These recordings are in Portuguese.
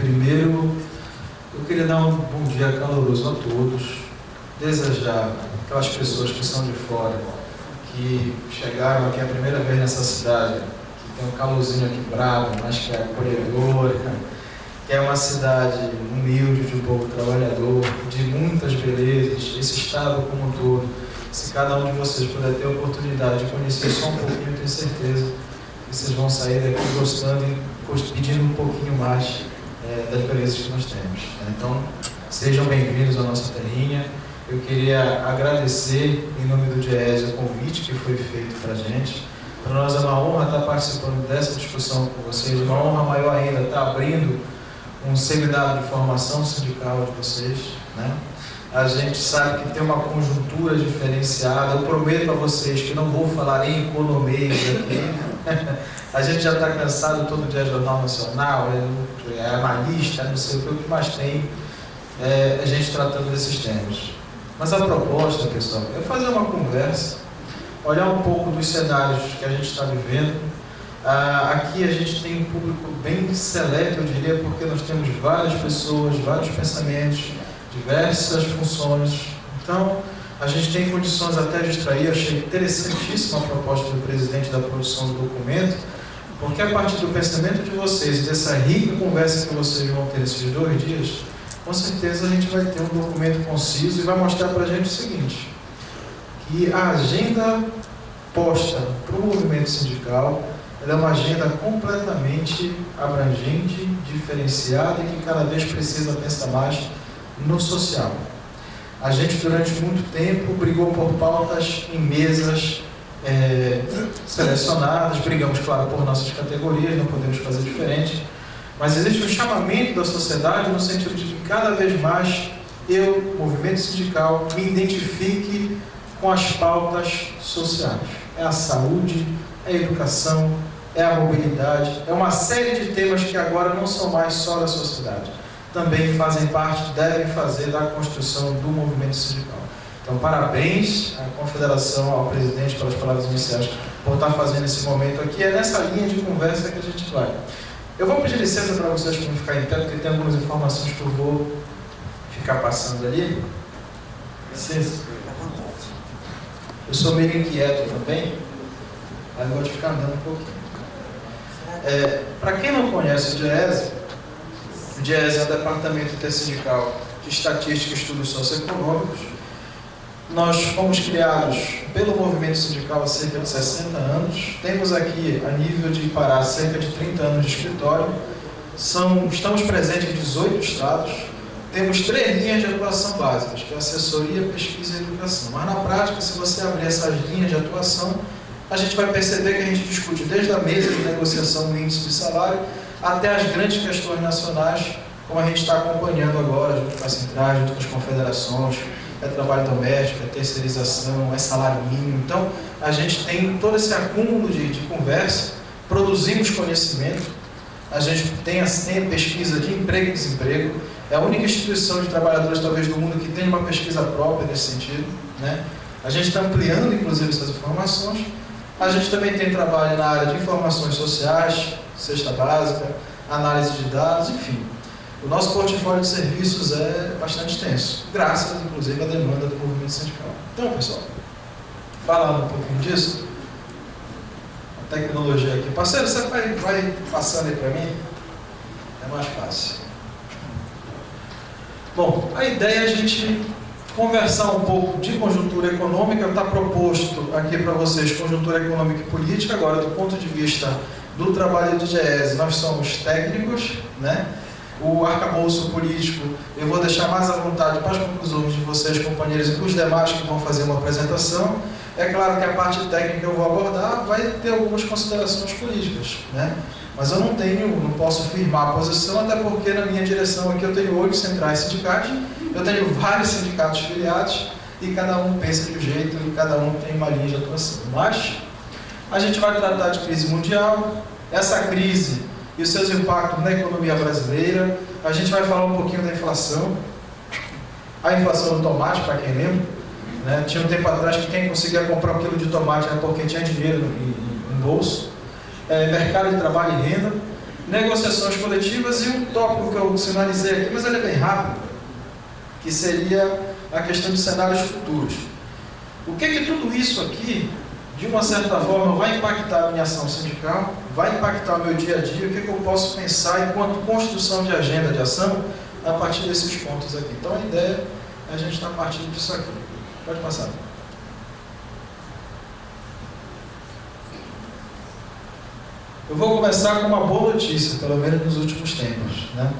Primeiro, eu queria dar um bom dia caloroso a todos, desejar aquelas pessoas que são de fora, que chegaram aqui a primeira vez nessa cidade, que tem um calorzinho aqui bravo, mas que é acolhedora, que é uma cidade humilde, de um povo trabalhador, de muitas belezas, esse estado como um todo. Se cada um de vocês puder ter a oportunidade de conhecer só um pouquinho, eu tenho certeza que vocês vão sair daqui gostando e pedindo um pouquinho mais das belezas que nós temos. Então, sejam bem-vindos à nossa terrinha. Eu queria agradecer, em nome do DIEESE, o convite que foi feito para a gente. Para nós é uma honra estar participando dessa discussão com vocês, uma honra maior ainda estar abrindo um seminário de formação sindical de vocês, né? A gente sabe que tem uma conjuntura diferenciada. Eu prometo a vocês que não vou falar em economia aqui. A gente já está cansado, todo dia é Jornal Nacional, é analista, não sei o que mais tem, a gente tratando desses temas. Mas a proposta, pessoal, é fazer uma conversa, olhar um pouco dos cenários que a gente está vivendo. Aqui a gente tem um público bem seleto, eu diria, porque nós temos várias pessoas, vários pensamentos, diversas funções. Então, a gente tem condições até de extrair. Achei interessantíssima a proposta do presidente da produção do documento, porque a partir do pensamento de vocês e dessa rica conversa que vocês vão ter nesses 2 dias, com certeza a gente vai ter um documento conciso e vai mostrar para a gente o seguinte, que a agenda posta para o movimento sindical ela é uma agenda completamente abrangente, diferenciada e que cada vez precisa pensar mais no social. A gente, durante muito tempo, brigou por pautas em mesas selecionadas, brigamos, claro, por nossas categorias, não podemos fazer diferente, mas existe um chamamento da sociedade no sentido de que cada vez mais eu, movimento sindical, me identifique com as pautas sociais. É a saúde, é a educação, é a mobilidade, é uma série de temas que agora não são mais só da sociedade, também fazem parte, devem fazer da construção do movimento sindical. Então, parabéns à Confederação, ao presidente, pelas palavras iniciais, por estar fazendo esse momento aqui. É nessa linha de conversa que a gente vai. Eu vou pedir licença para vocês para não ficar em pé, porque tem algumas informações que eu vou ficar passando ali. Licença. Eu sou meio inquieto também, mas vou ficar andando um pouquinho. Para quem não conhece o DIEESE é o Departamento Intersindical de Estatística e Estudos Socioeconômicos. Nós fomos criados pelo movimento sindical há cerca de 60 anos. Temos aqui, a nível de Pará, cerca de 30 anos de escritório. Estamos presentes em 18 estados. Temos 3 linhas de atuação básicas, que é assessoria, pesquisa e educação. Mas na prática, se você abrir essas linhas de atuação, a gente vai perceber que a gente discute desde a mesa de negociação do índice de salário até as grandes questões nacionais, como a gente está acompanhando agora, junto com as centrais, junto com as confederações, é trabalho doméstico, é terceirização, é salário mínimo. Então, a gente tem todo esse acúmulo de conversa, produzimos conhecimento, a gente tem a pesquisa de emprego e desemprego, é a única instituição de trabalhadores, talvez, do mundo que tem uma pesquisa própria nesse sentido, né? A gente está ampliando, inclusive, essas informações. A gente também tem trabalho na área de informações sociais, cesta básica, análise de dados, enfim. O nosso portfólio de serviços é bastante extenso, graças, inclusive, à demanda do movimento sindical. Então, pessoal, falando um pouquinho disso, a tecnologia aqui. Parceiro, você vai passando aí para mim? É mais fácil. Bom, a ideia é a gente conversar um pouco de conjuntura econômica. Está proposto aqui para vocês conjuntura econômica e política. Agora, do ponto de vista do trabalho do DIEESE, nós somos técnicos, né? O arcabouço político, eu vou deixar mais à vontade para as conclusões de vocês, companheiros, e para os demais que vão fazer uma apresentação. É claro que a parte técnica que eu vou abordar vai ter algumas considerações políticas, né? Mas eu não posso firmar a posição, até porque na minha direção aqui eu tenho 8 centrais sindicais, eu tenho vários sindicatos filiados, e cada um pensa de um jeito, e cada um tem uma linha de atuação. Mas a gente vai tratar de crise mundial, essa crise e os seus impactos na economia brasileira. A gente vai falar um pouquinho da inflação, a inflação do tomate, para quem lembra, né? Tinha um tempo atrás que quem conseguia comprar 1 quilo de tomate era porque tinha dinheiro em bolso. Mercado de trabalho e renda. negociações coletivas e um tópico que eu sinalizei aqui, mas ele é bem rápido, que seria a questão de cenários futuros. O que tudo isso aqui, de uma certa forma, vai impactar a minha ação sindical, vai impactar o meu dia a dia, o que eu posso pensar enquanto construção de agenda de ação a partir desses pontos aqui. Então a ideia é a gente estar partindo disso aqui. Pode passar. Eu vou começar com uma boa notícia, pelo menos nos últimos tempos, né?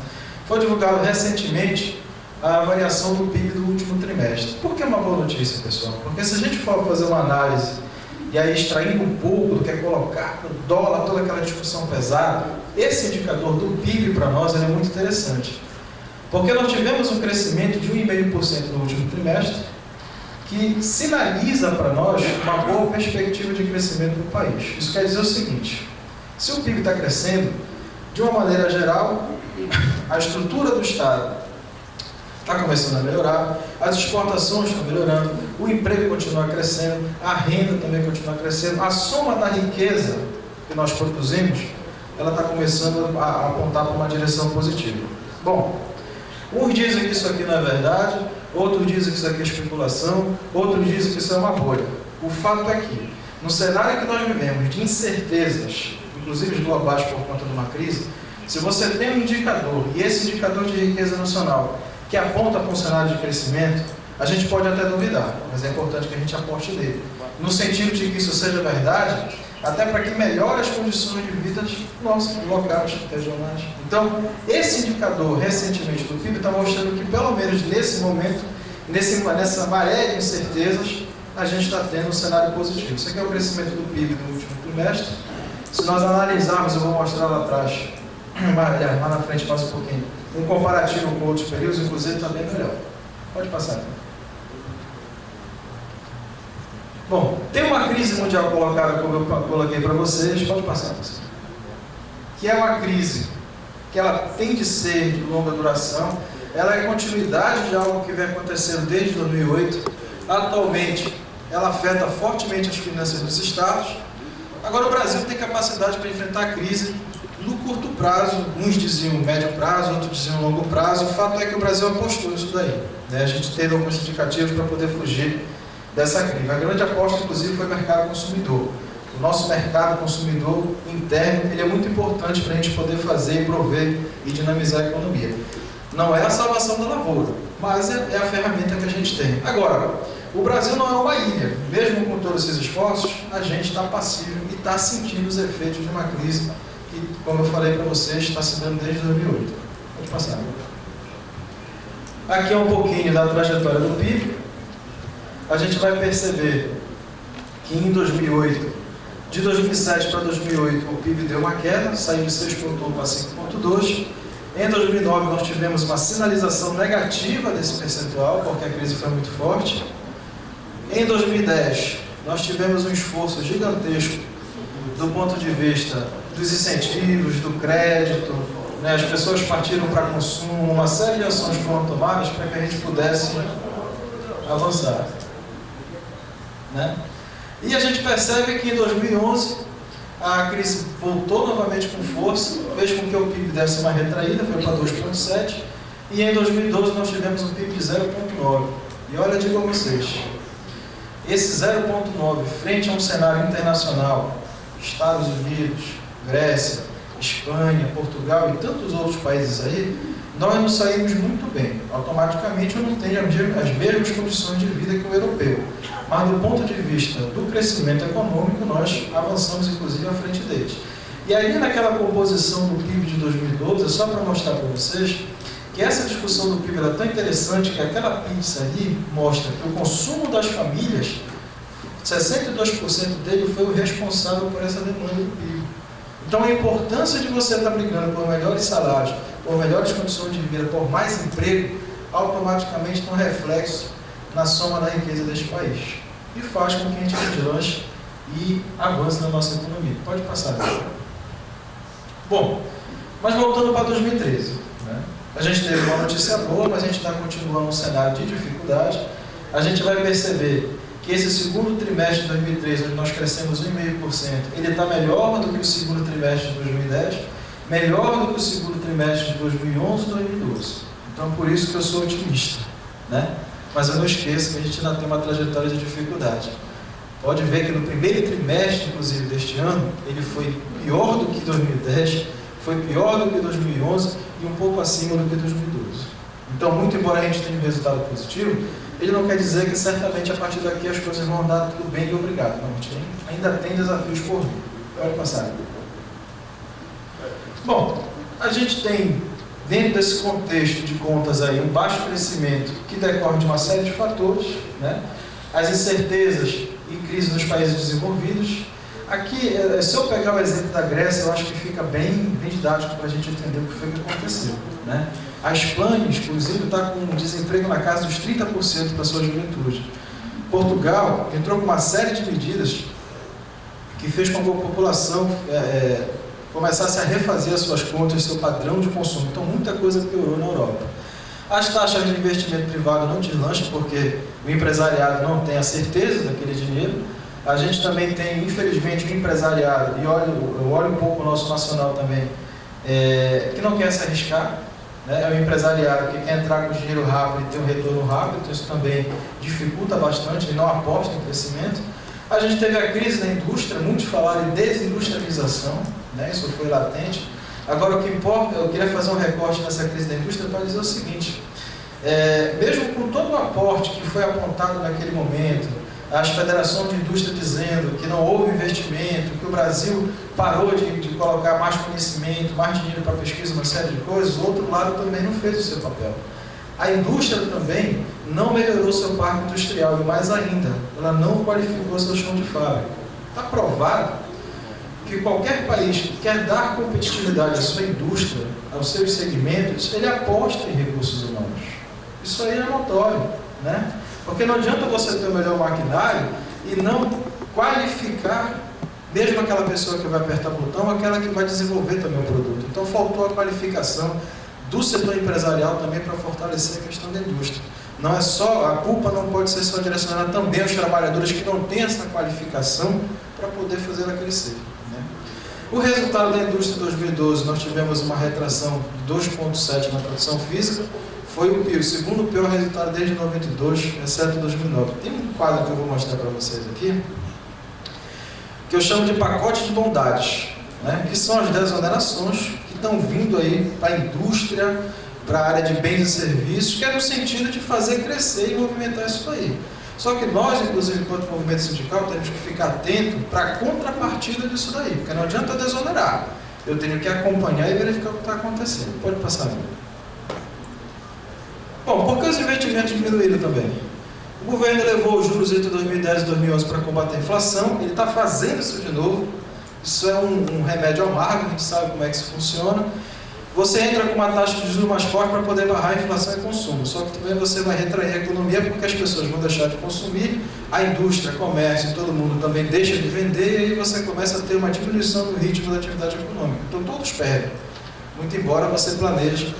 Foi divulgado recentemente a variação do PIB do último trimestre. Por que uma boa notícia, pessoal? Porque se a gente for fazer uma análise e aí extraindo um pouco do que é colocar no dólar, toda aquela discussão pesada, esse indicador do PIB para nós é muito interessante. Porque nós tivemos um crescimento de 1,5% no último trimestre, que sinaliza para nós uma boa perspectiva de crescimento do país. Isso quer dizer o seguinte: se o PIB está crescendo, de uma maneira geral, a estrutura do Estado está começando a melhorar, as exportações estão melhorando, o emprego continua crescendo, a renda também continua crescendo, a soma da riqueza que nós produzimos, ela está começando a apontar para uma direção positiva. Bom, uns dizem que isso aqui não é verdade, outros dizem que isso aqui é especulação, outros dizem que isso é uma bolha. O fato é que, no cenário que nós vivemos de incertezas, inclusive globais por conta de uma crise, se você tem um indicador, e esse indicador de riqueza nacional, que aponta para um cenário de crescimento, a gente pode até duvidar, mas é importante que a gente aposte nele. No sentido de que isso seja verdade, até para que melhore as condições de vida nossas, locais, regionais. Então, esse indicador, recentemente, do PIB, está mostrando que, pelo menos nesse momento, nessa maré de incertezas, a gente está tendo um cenário positivo. Isso aqui é o crescimento do PIB no último trimestre. Se nós analisarmos, eu vou mostrar lá atrás, lá na frente mais um pouquinho, um comparativo com outros períodos, inclusive, está bem melhor. Pode passar. Bom, tem uma crise mundial colocada, como eu coloquei para vocês, pode passar, que é uma crise que ela tem de ser de longa duração, ela é continuidade de algo que vem acontecendo desde 2008, atualmente ela afeta fortemente as finanças dos estados. Agora o Brasil tem capacidade para enfrentar a crise no curto prazo, uns diziam médio prazo, outros diziam longo prazo. O fato é que o Brasil apostou nisso daí, né? A gente teve alguns indicativos para poder fugir dessa crise. A grande aposta, inclusive, foi o mercado consumidor. O nosso mercado consumidor interno, ele é muito importante para a gente poder fazer e prover e dinamizar a economia. Não é a salvação da lavoura, mas é a ferramenta que a gente tem. Agora, o Brasil não é uma ilha. Mesmo com todos esses esforços, a gente está passível e está sentindo os efeitos de uma crise que, como eu falei para vocês, está se dando desde 2008. Pode passar. Aqui é um pouquinho da trajetória do PIB. A gente vai perceber que em 2008, de 2007 para 2008, o PIB deu uma queda, saiu de 6,1 para 5,2. Em 2009, nós tivemos uma sinalização negativa desse percentual, porque a crise foi muito forte. Em 2010, nós tivemos um esforço gigantesco do ponto de vista dos incentivos, do crédito, né? As pessoas partiram para consumo, uma série de ações foram tomadas para que a gente pudesse avançar, né? E a gente percebe que em 2011 a crise voltou novamente com força, fez com que o PIB desse uma retraída, foi para 2,7, e em 2012 nós tivemos um PIB de 0,9. E olha, digo a vocês, esse 0,9 frente a um cenário internacional, Estados Unidos, Grécia, Espanha, Portugal e tantos outros países aí, nós nos saímos muito bem. Automaticamente eu não tenho as mesmas condições de vida que o europeu. Mas do ponto de vista do crescimento econômico, nós avançamos inclusive à frente deles. E aí naquela composição do PIB de 2012, é só para mostrar para vocês que essa discussão do PIB é tão interessante que aquela pizza ali mostra que o consumo das famílias, 62% dele foi o responsável por essa demanda do PIB. Então a importância de você estar brigando por melhores salários, por melhores condições de vida, por mais emprego, automaticamente tem um reflexo na soma da riqueza deste país. E faz com que a gente deslanche e avance na nossa economia. Pode passar. Bom, mas voltando para 2013. Né? A gente teve uma notícia boa, mas a gente está continuando um cenário de dificuldade. A gente vai perceber que esse segundo trimestre de 2013, onde nós crescemos 1,5%, ele está melhor do que o segundo trimestre de 2010. melhor do que o segundo trimestre de 2011 e 2012. Então, por isso que eu sou otimista, né? Mas eu não esqueço que a gente ainda tem uma trajetória de dificuldade. Pode ver que no primeiro trimestre, inclusive, deste ano, ele foi pior do que 2010, foi pior do que 2011 e um pouco acima do que 2012. Então, muito embora a gente tenha um resultado positivo, ele não quer dizer que certamente a partir daqui as coisas vão andar tudo bem e obrigado. Não, a gente ainda tem desafios por vir. Pode passar. Bom, a gente tem, dentro desse contexto de contas aí, um baixo crescimento que decorre de uma série de fatores, né? As incertezas e crise nos países desenvolvidos. Aqui, se eu pegar o exemplo da Grécia, eu acho que fica bem didático para a gente entender o que foi que aconteceu, né? A Espanha, inclusive, está com um desemprego na casa dos 30% da sua juventude. Portugal entrou com uma série de medidas que fez com que a população começasse a refazer as suas contas, seu padrão de consumo. Então, muita coisa piorou na Europa. As taxas de investimento privado não deslancham, porque o empresariado não tem a certeza daquele dinheiro. A gente também tem, infelizmente, o empresariado, e eu olho um pouco o nosso nacional também, que não quer se arriscar, né? É o empresariado que quer entrar com dinheiro rápido e ter um retorno rápido, então isso também dificulta bastante, ele não aposta em crescimento. A gente teve a crise da indústria, muitos falaram em desindustrialização, né? Isso foi latente. Agora, o que importa, eu queria fazer um recorte nessa crise da indústria para dizer o seguinte, mesmo com todo o aporte que foi apontado naquele momento, as federações de indústria dizendo que não houve investimento, que o Brasil parou de colocar mais conhecimento, mais dinheiro para pesquisa, uma série de coisas, o outro lado também não fez o seu papel. A indústria também não melhorou seu parque industrial, e mais ainda, ela não qualificou seu chão de fábrica. Está provado que qualquer país que quer dar competitividade à sua indústria, aos seus segmentos, ele aposta em recursos humanos. Isso aí é notório, né? Porque não adianta você ter o melhor maquinário e não qualificar, mesmo aquela pessoa que vai apertar o botão, aquela que vai desenvolver também o produto. Então faltou a qualificação do setor empresarial também para fortalecer a questão da indústria. Não é só, a culpa não pode ser só direcionada também aos trabalhadores que não têm essa qualificação para poder fazer ela crescer, né? O resultado da indústria em 2012, nós tivemos uma retração de 2,7% na produção física, foi o segundo pior resultado desde 92, exceto 2009. Tem um quadro que eu vou mostrar para vocês aqui, que eu chamo de pacote de bondades, né? Que são as desonerações que estão vindo aí para a indústria, para a área de bens e serviços, que é no sentido de fazer crescer e movimentar isso aí. Só que nós, inclusive, enquanto movimento sindical, temos que ficar atento para a contrapartida disso daí, porque não adianta desonerar. Eu tenho que acompanhar e verificar o que está acontecendo. Pode passar. Bom, por que os investimentos diminuíram também? O governo levou os juros entre 2010 e 2011 para combater a inflação, ele está fazendo isso de novo. Isso é um remédio amargo, a gente sabe como é que isso funciona. Você entra com uma taxa de juros mais forte para poder barrar a inflação e consumo, só que também você vai retrair a economia porque as pessoas vão deixar de consumir, a indústria, comércio, todo mundo também deixa de vender, e aí você começa a ter uma diminuição do ritmo da atividade econômica. Então todos perdem, muito embora você planeje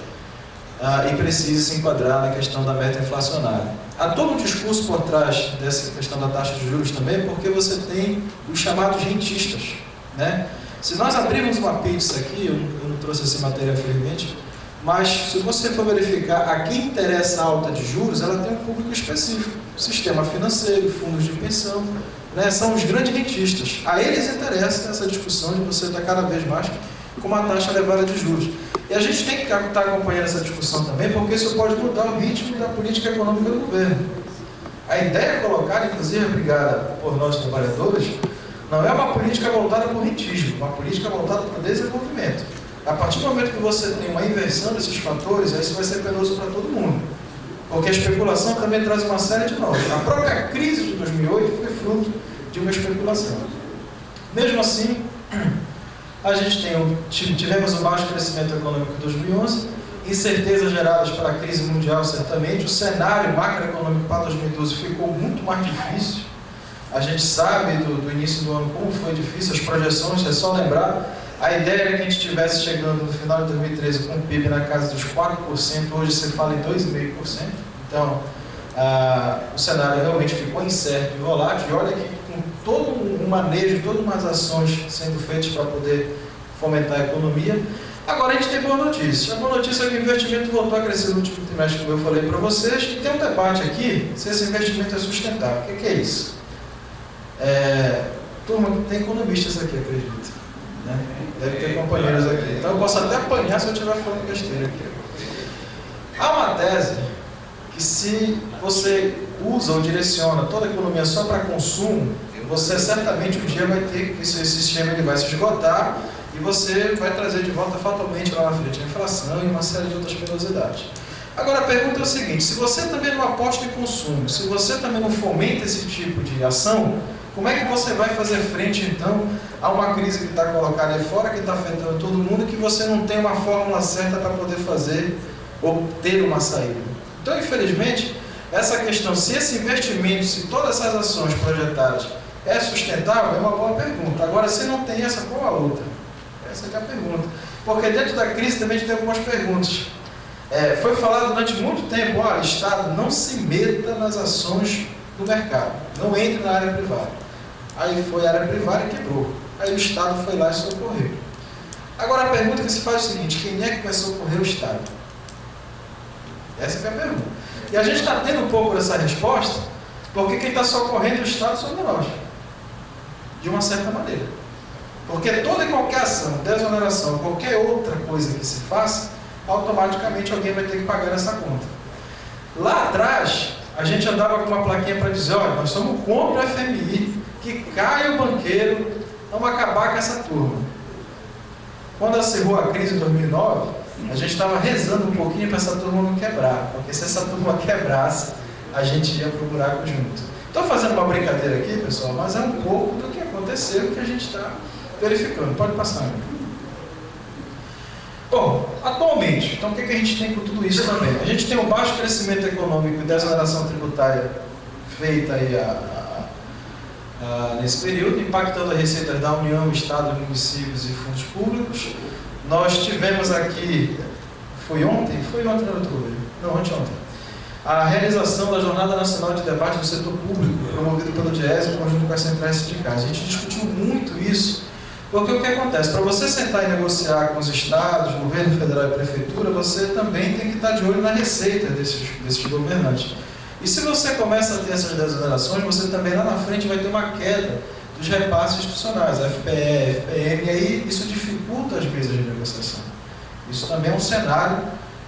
e precise se enquadrar na questão da meta inflacionária. Há todo um discurso por trás dessa questão da taxa de juros também, porque você tem os chamados rentistas, né? Se nós abrirmos uma pizza aqui, eu não trouxe essa matéria infelizmente, mas se você for verificar, a quem interessa a alta de juros, ela tem um público específico, sistema financeiro, fundos de pensão, né? São os grandes rentistas. A eles interessa essa discussão de você estar cada vez mais com uma taxa elevada de juros. E a gente tem que estar acompanhando essa discussão também, porque isso pode mudar o ritmo da política econômica do governo. A ideia colocada, inclusive, obrigada por nós trabalhadores, não é uma política voltada para o rentismo, uma política voltada para o desenvolvimento. A partir do momento que você tem uma inversão desses fatores, aí isso vai ser penoso para todo mundo. Porque a especulação também traz uma série de novos. A própria crise de 2008 foi fruto de uma especulação. Mesmo assim, a gente tivemos um baixo crescimento econômico em 2011, incertezas geradas pela crise mundial, certamente. O cenário macroeconômico para 2012 ficou muito mais difícil. A gente sabe do início do ano como foi difícil, as projeções, é só lembrar, a ideia era que a gente estivesse chegando no final de 2013 com o PIB na casa dos 4%, hoje se fala em 2,5%. Então, o cenário realmente ficou incerto e volátil, e olha que com todo um manejo, todas umas ações sendo feitas para poder fomentar a economia, Agora a gente tem boa notícia. A boa notícia é que o investimento voltou a crescer no último trimestre, como eu falei para vocês, e tem um debate aqui se esse investimento é sustentável. O que é isso? Turma, tem economistas aqui, acredito. Né? Deve ter companheiros aqui. Então eu posso até apanhar se eu estiver falando besteira aqui. Há uma tese que se você usa ou direciona toda a economia só para consumo, você certamente um dia vai ter que esse sistema ele vai se esgotar e você vai trazer de volta fatalmente lá na frente a inflação e uma série de outras penosidades. Agora a pergunta é o seguinte: se você também não aposta em consumo, se você também não fomenta esse tipo de ação, como é que você vai fazer frente então a uma crise que está colocada aí fora, que está afetando todo mundo, que você não tem uma fórmula certa para poder fazer ou ter uma saída? Então, infelizmente, essa questão, se esse investimento, se todas essas ações projetadas é sustentável, é uma boa pergunta. Agora, se não tem essa, qual a outra? Essa é a pergunta. Porque dentro da crise também a gente tem algumas perguntas. Foi falado durante muito tempo, olha, Estado, não se meta nas ações do mercado, não entre na área privada. Aí foi a área privada e quebrou. Aí o Estado foi lá e socorreu. Agora a pergunta que se faz é o seguinte: quem é que vai socorrer o Estado? Essa é a pergunta. E a gente está tendo um pouco dessa resposta, porque quem está socorrendo o Estado somos nós, de uma certa maneira. Porque toda e qualquer ação, desoneração, qualquer outra coisa que se faça, automaticamente alguém vai ter que pagar essa conta. Lá atrás, a gente andava com uma plaquinha para dizer: olha, nós somos contra o FMI, que caia o banqueiro, vamos acabar com essa turma. Quando acirrou a crise em 2009, a gente estava rezando um pouquinho para essa turma não quebrar, porque se essa turma quebrasse, a gente ia para o buraco junto. Estou fazendo uma brincadeira aqui, pessoal, mas é um pouco do que aconteceu, que a gente está verificando. Pode passar, amigo. Bom, atualmente, então o que a gente tem com tudo isso também? A gente tem um baixo crescimento econômico e desoneração tributária feita aí nesse período, impactando as receitas da União, Estado, municípios e fundos públicos. Nós tivemos aqui, foi ontem, não, anteontem, a realização da Jornada Nacional de Debate do Setor Público, promovido pelo DIES em conjunto com as centrais sindicais. A gente discutiu muito isso, porque o que acontece? Para você sentar e negociar com os estados, governo federal e prefeitura, você também tem que estar de olho na receita desses governantes. E se você começa a ter essas desonerações, você também lá na frente vai ter uma queda dos repasses institucionais, FPE, FPM, e aí isso dificulta as mesas de negociação. Isso também é um cenário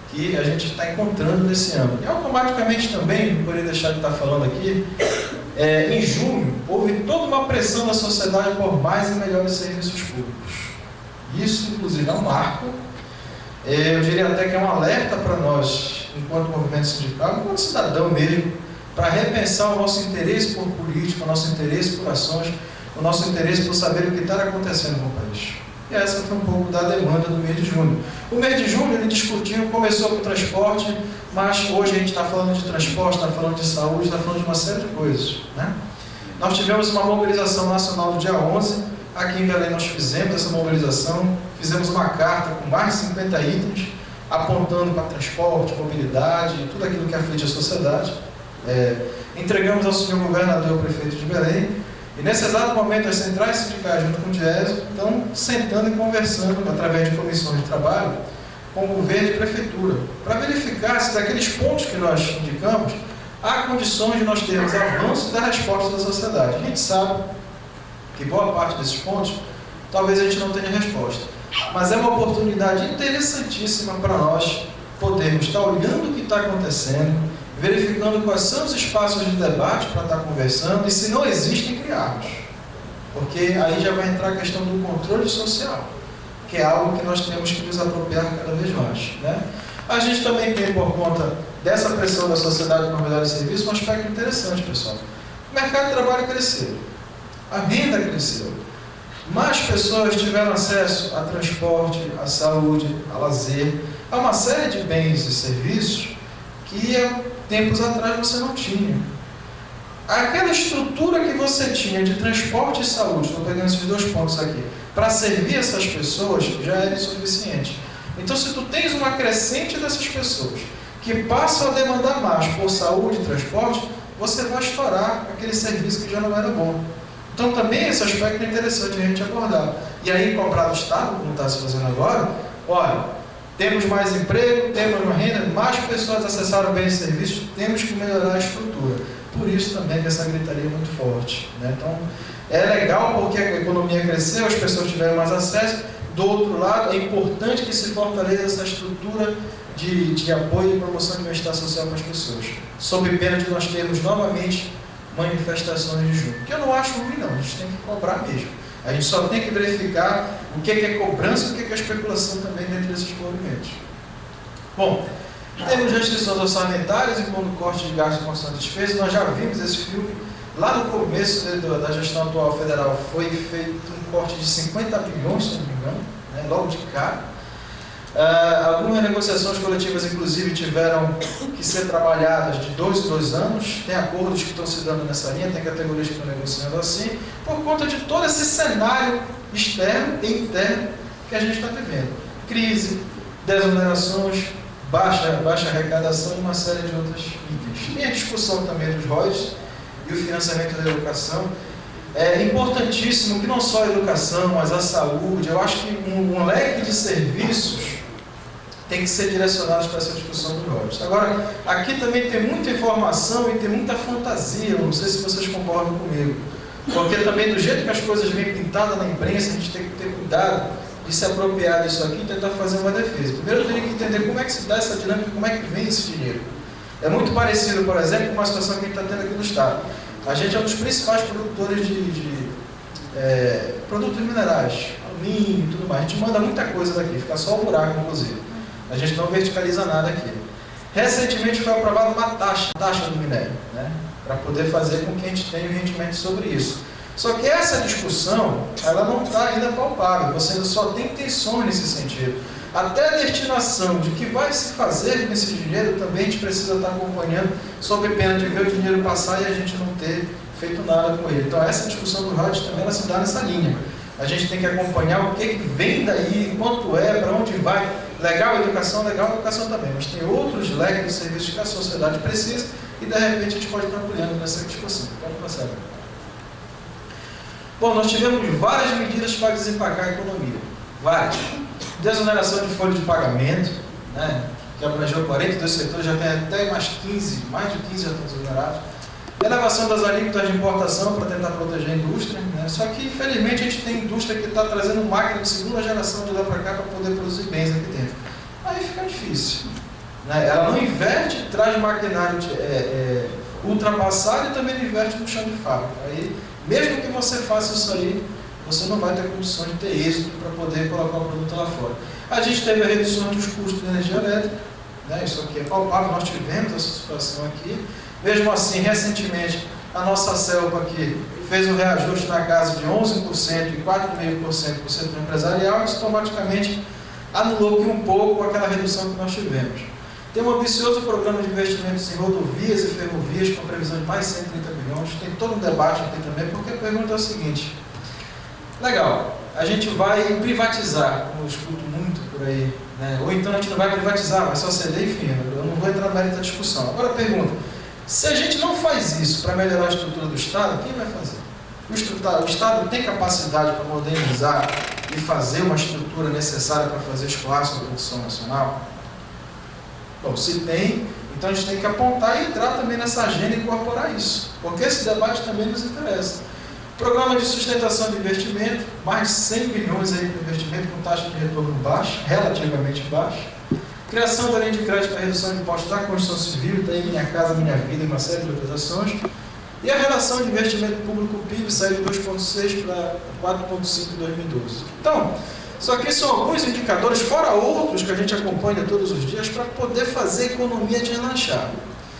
que a gente está encontrando nesse ano. E automaticamente também, não poderia deixar de estar falando aqui, em junho, houve toda uma pressão da sociedade por mais e melhores serviços públicos. Isso, inclusive, é um marco. Eu diria até que é um alerta para nós, enquanto movimento sindical, enquanto cidadão mesmo, para repensar o nosso interesse por política, o nosso interesse por ações, o nosso interesse por saber o que está acontecendo no país. E essa foi um pouco da demanda do mês de junho. O mês de junho ele discutiu, começou com o transporte, mas hoje a gente está falando de transporte, está falando de saúde, está falando de uma série de coisas, né? Nós tivemos uma mobilização nacional no dia 11, aqui em Belém nós fizemos essa mobilização, fizemos uma carta com mais de 50 itens, apontando para transporte, mobilidade, tudo aquilo que aflige a sociedade. Entregamos ao senhor governador e ao prefeito de Belém, e nesse exato momento as centrais sindicais junto com o DIES estão sentando e conversando através de comissões de trabalho com o governo e prefeitura, para verificar se daqueles pontos que nós indicamos há condições de nós termos avanço da resposta da sociedade. A gente sabe que boa parte desses pontos talvez a gente não tenha resposta, mas é uma oportunidade interessantíssima para nós podermos estar olhando o que está acontecendo, verificando quais são os espaços de debate para estar conversando e, se não existem, criarmos. Porque aí já vai entrar a questão do controle social, que é algo que nós temos que nos apropriar cada vez mais, né? A gente também tem, por conta dessa pressão da sociedade por melhores serviços, um aspecto interessante, pessoal. O mercado de trabalho cresceu, a renda cresceu, mais pessoas tiveram acesso a transporte, a saúde, a lazer, a uma série de bens e serviços que tempos atrás você não tinha. Aquela estrutura que você tinha de transporte e saúde, estou pegando esses dois pontos aqui, para servir essas pessoas já era insuficiente. Então, se tu tens uma crescente dessas pessoas que passam a demandar mais por saúde e transporte, você vai estourar aquele serviço que já não era bom. Então, também esse aspecto é interessante a gente abordar. E aí, cobrar do Estado, como está se fazendo agora, olha, temos mais emprego, temos uma renda, mais pessoas acessaram bem os serviços, temos que melhorar a estrutura. Por isso também que essa gritaria é muito forte, né? Então, é legal porque a economia cresceu, as pessoas tiveram mais acesso. Do outro lado, é importante que se fortaleça essa estrutura de apoio e promoção de bem-estar social para as pessoas, sob pena de nós termos novamente manifestações de junho. Que eu não acho ruim, não. A gente tem que cobrar mesmo. A gente só tem que verificar o que é cobrança e o que é especulação também dentro desses movimentos. Bom, temos restrições orçamentárias e quando corte de gastos com constante despesa, nós já vimos esse filme. Lá no começo da gestão atual federal foi feito um corte de 50 bilhões, se não me engano, né, logo de cara. Algumas negociações coletivas, inclusive, tiveram que ser trabalhadas de 2 em 2 anos. Tem acordos que estão se dando nessa linha, tem categorias que estão negociando assim, por conta de todo esse cenário externo e interno que a gente está vivendo. Crise, desonerações, baixa arrecadação e uma série de outras itens. Tem a discussão também dos royalties e o financiamento da educação. É importantíssimo que não só a educação, mas a saúde, eu acho que um leque de serviços tem que ser direcionados para essa discussão dos royalties. Agora, aqui também tem muita informação e tem muita fantasia, não sei se vocês concordam comigo, porque também do jeito que as coisas vêm pintadas na imprensa, a gente tem que ter cuidado de se apropriar disso aqui e tentar fazer uma defesa. Primeiro eu teria que entender como é que se dá essa dinâmica, como é que vem esse dinheiro. É muito parecido, por exemplo, com uma situação que a gente está tendo aqui no Estado. A gente é um dos principais produtores de produtos minerais, alumínio e tudo mais. A gente manda muita coisa daqui, fica só o buraco, inclusive. A gente não verticaliza nada aqui. Recentemente foi aprovada uma taxa do minério, né, para poder fazer com que a gente tenha um rendimento sobre isso. Só que essa discussão, ela não está ainda palpável, você ainda só tem intenções nesse sentido. Até a destinação de que vai se fazer com esse dinheiro também a gente precisa estar acompanhando, sob pena de ver o dinheiro passar e a gente não ter feito nada com ele. Então essa discussão do royalties também ela se dá nessa linha. A gente tem que acompanhar o que vem daí, quanto é, para onde vai. Legal a educação também, mas tem outros leques de serviços que a sociedade precisa e de repente a gente pode estar ampliando nessa discussão. Pode passar. Bom, nós tivemos várias medidas para desempacar a economia. Várias. Desoneração de folha de pagamento, né, que abrangeu 42 setores, já tem até mais de 15 já estão desonerados. Elevação das alíquotas de importação para tentar proteger a indústria, né? Só que infelizmente a gente tem indústria que está trazendo máquina de segunda geração de lá para cá para poder produzir bens aqui dentro. Aí fica difícil, né? Ela não inverte, traz maquinário ultrapassado e também não inverte no chão de fábrica. Aí, mesmo que você faça isso aí, você não vai ter condição de ter êxito para poder colocar o produto lá fora. A gente teve a redução dos custos de energia elétrica, né? Isso aqui é palpável, nós tivemos essa situação aqui. Mesmo assim, recentemente, a nossa CELPA aqui fez um reajuste na casa de 11% e 4,5% para o setor empresarial, isso automaticamente anulou aqui um pouco aquela redução que nós tivemos. Tem um ambicioso programa de investimentos em rodovias e ferrovias com previsão de mais 130 bilhões. Tem todo um debate aqui também, porque a pergunta é o seguinte: legal, a gente vai privatizar, como eu escuto muito por aí, né? Ou então a gente não vai privatizar, vai só ceder, enfim, eu não vou entrar no mérito da discussão. Agora a pergunta: se a gente não faz isso para melhorar a estrutura do Estado, quem vai fazer? O Estado tem capacidade para modernizar e fazer uma estrutura necessária para fazer escoar sua produção nacional? Bom, se tem, então a gente tem que apontar e entrar também nessa agenda e incorporar isso, porque esse debate também nos interessa. Programa de sustentação de investimento, mais de 100 bilhões aí para investimento com taxa de retorno baixa, relativamente baixa. Criação da linha de crédito para redução de impostos da construção civil, tem Minha Casa Minha Vida e uma série de outras ações. E a relação de investimento público-PIB saiu de 2,6 para 4,5 em 2012. Então, isso aqui são alguns indicadores, fora outros que a gente acompanha todos os dias, para poder fazer a economia deslanchar.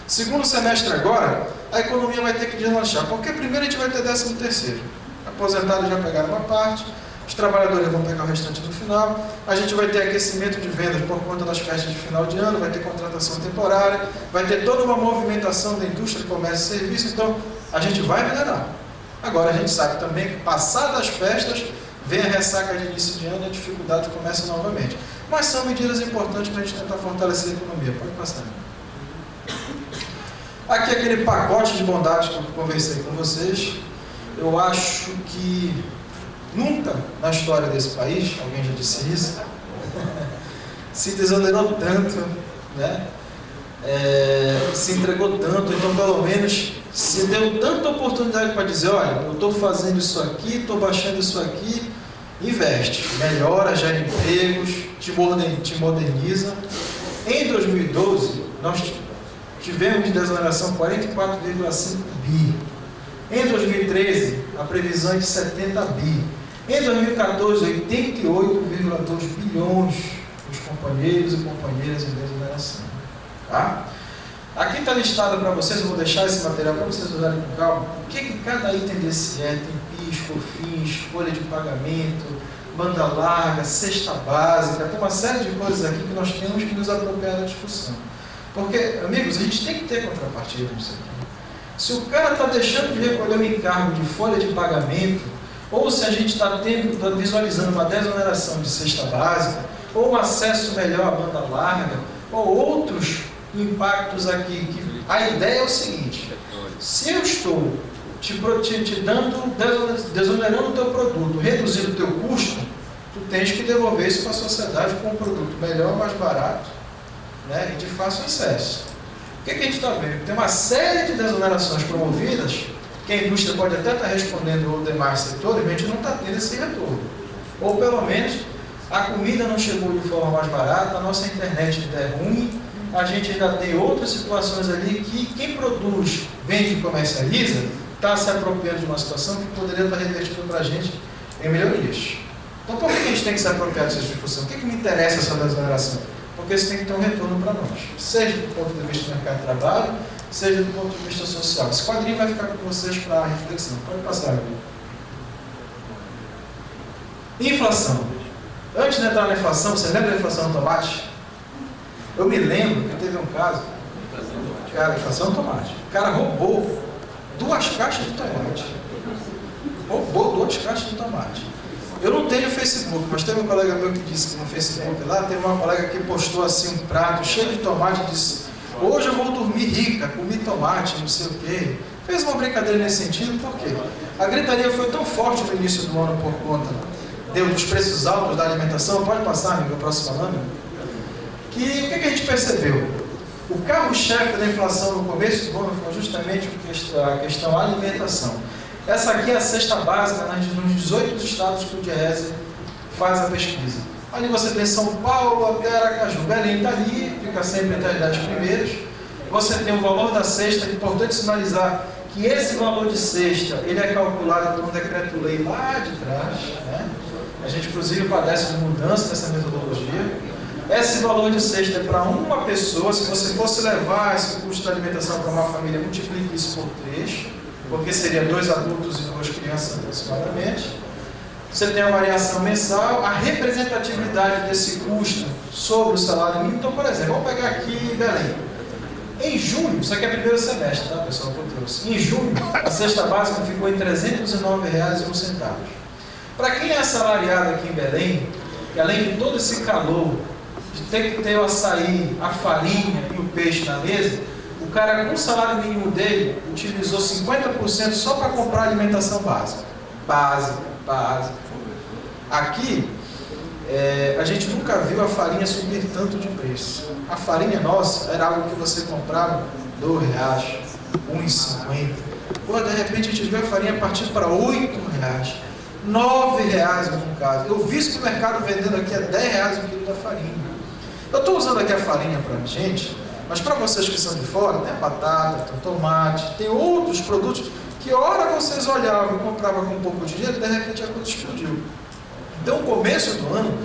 Segundo semestre agora, a economia vai ter que deslanchar, porque primeiro a gente vai ter 13º. Aposentados já pegaram uma parte, os trabalhadores vão pegar o restante no final, a gente vai ter aquecimento de vendas por conta das festas de final de ano, vai ter contratação temporária, vai ter toda uma movimentação da indústria, comércio e serviço, então a gente vai melhorar. Agora a gente sabe também que passadas as festas, vem a ressaca de início de ano e a dificuldade começa novamente. Mas são medidas importantes para a gente tentar fortalecer a economia. Pode passar. Aqui aquele pacote de bondades que eu conversei com vocês. Eu acho que nunca na história desse país, alguém já disse isso, se desonerou tanto, né? Se entregou tanto, então pelo menos se deu tanta oportunidade para dizer, olha, eu estou fazendo isso aqui, estou baixando isso aqui, investe, melhora, gera empregos, te moderniza. Em 2012, nós tivemos de desoneração 44,5 bi. Em 2013, a previsão é de 70 bi. Em 2014, 88,2 bilhões os companheiros e companheiras em desoneração. Tá? Aqui está listado para vocês, eu vou deixar esse material para vocês usarem com calma, o que cada item desse tem PIS, COFINS, folha de pagamento, banda larga, cesta básica, tem uma série de coisas aqui que nós temos que nos apropriar da discussão. Porque, amigos, a gente tem que ter contrapartida nisso aqui. Se o cara está deixando de recolher o encargo de folha de pagamento, ou se a gente está visualizando uma desoneração de cesta básica, ou um acesso melhor à banda larga, ou outros impactos aqui, que a ideia é o seguinte: se eu estou te dando, desonerando o teu produto, reduzindo o teu custo, tu tens que devolver isso para a sociedade com um produto melhor, mais barato, né, e de fácil acesso. O que a gente está vendo? Tem uma série de desonerações promovidas, que a indústria pode até estar respondendo ou demais setores, mas a gente não está tendo esse retorno. Ou pelo menos a comida não chegou de forma mais barata, a nossa internet ainda é ruim, a gente ainda tem outras situações ali que quem produz, vende e comercializa, está se apropriando de uma situação que poderia estar revertindo para a gente em melhorias. Então por que a gente tem que se apropriar dessa discussão? O que me interessa essa desoneração? Porque isso tem que ter um retorno para nós, seja do ponto de vista do mercado de trabalho, seja do ponto de vista social. Esse quadrinho vai ficar com vocês para a reflexão. Pode passar, amigo. Inflação. Antes de entrar na inflação, você lembra da inflação do tomate? Eu me lembro que teve um caso, cara, inflação do tomate. O cara roubou 2 caixas de tomate. Roubou 2 caixas de tomate. Eu não tenho Facebook, mas teve um colega meu que disse que no Facebook lá, teve uma colega que postou assim um prato cheio de tomate e disse: hoje eu vou dormir rica, comi tomate, não sei o quê. Fez uma brincadeira nesse sentido, por quê? A gritaria foi tão forte no início do ano por conta dos preços altos da alimentação, pode passar, amigo, a próxima lâmina, que o que a gente percebeu? O carro-chefe da inflação no começo do ano foi justamente a questão alimentação. Essa aqui é a cesta básica nos 18 estados que o DIEESE faz a pesquisa. Ali você tem São Paulo até Aracaju. Belém está ali, fica sempre entre as 10 primeiras. Você tem o valor da cesta, é importante sinalizar que esse valor de cesta, ele é calculado por um decreto-lei lá de trás, né? A gente, inclusive, padece de mudança nessa metodologia. Esse valor de cesta é para uma pessoa. Se você fosse levar esse custo de alimentação para uma família, multiplique isso por 3, porque seria 2 adultos e 2 crianças aproximadamente. Você tem a variação mensal, a representatividade desse custo sobre o salário mínimo. Então, por exemplo, vamos pegar aqui Belém. Em junho, isso aqui é primeiro semestre, tá, pessoal, que eu trouxe. Em junho, a cesta básica ficou em R$ 309,01. Para quem é assalariado aqui em Belém, e além de todo esse calor, de ter que ter o açaí, a farinha e o peixe na mesa, o cara com o salário mínimo dele utilizou 50% só para comprar alimentação básica. Básica. Aqui, a gente nunca viu a farinha subir tanto de preço. A farinha nossa era algo que você comprava R$ 2, R$ 1,50. Pô, de repente a gente vê a farinha partir para R$ 8, R$ 9 em algum caso. Eu vi esse mercado vendendo aqui a R$ 10 o quilo da farinha. Eu estou usando aqui a farinha para a gente, mas para vocês que são de fora, tem a batata, tem o tomate, tem outros produtos que hora vocês olhavam e compravam com um pouco de dinheiro e de repente a coisa explodiu. Então o começo do ano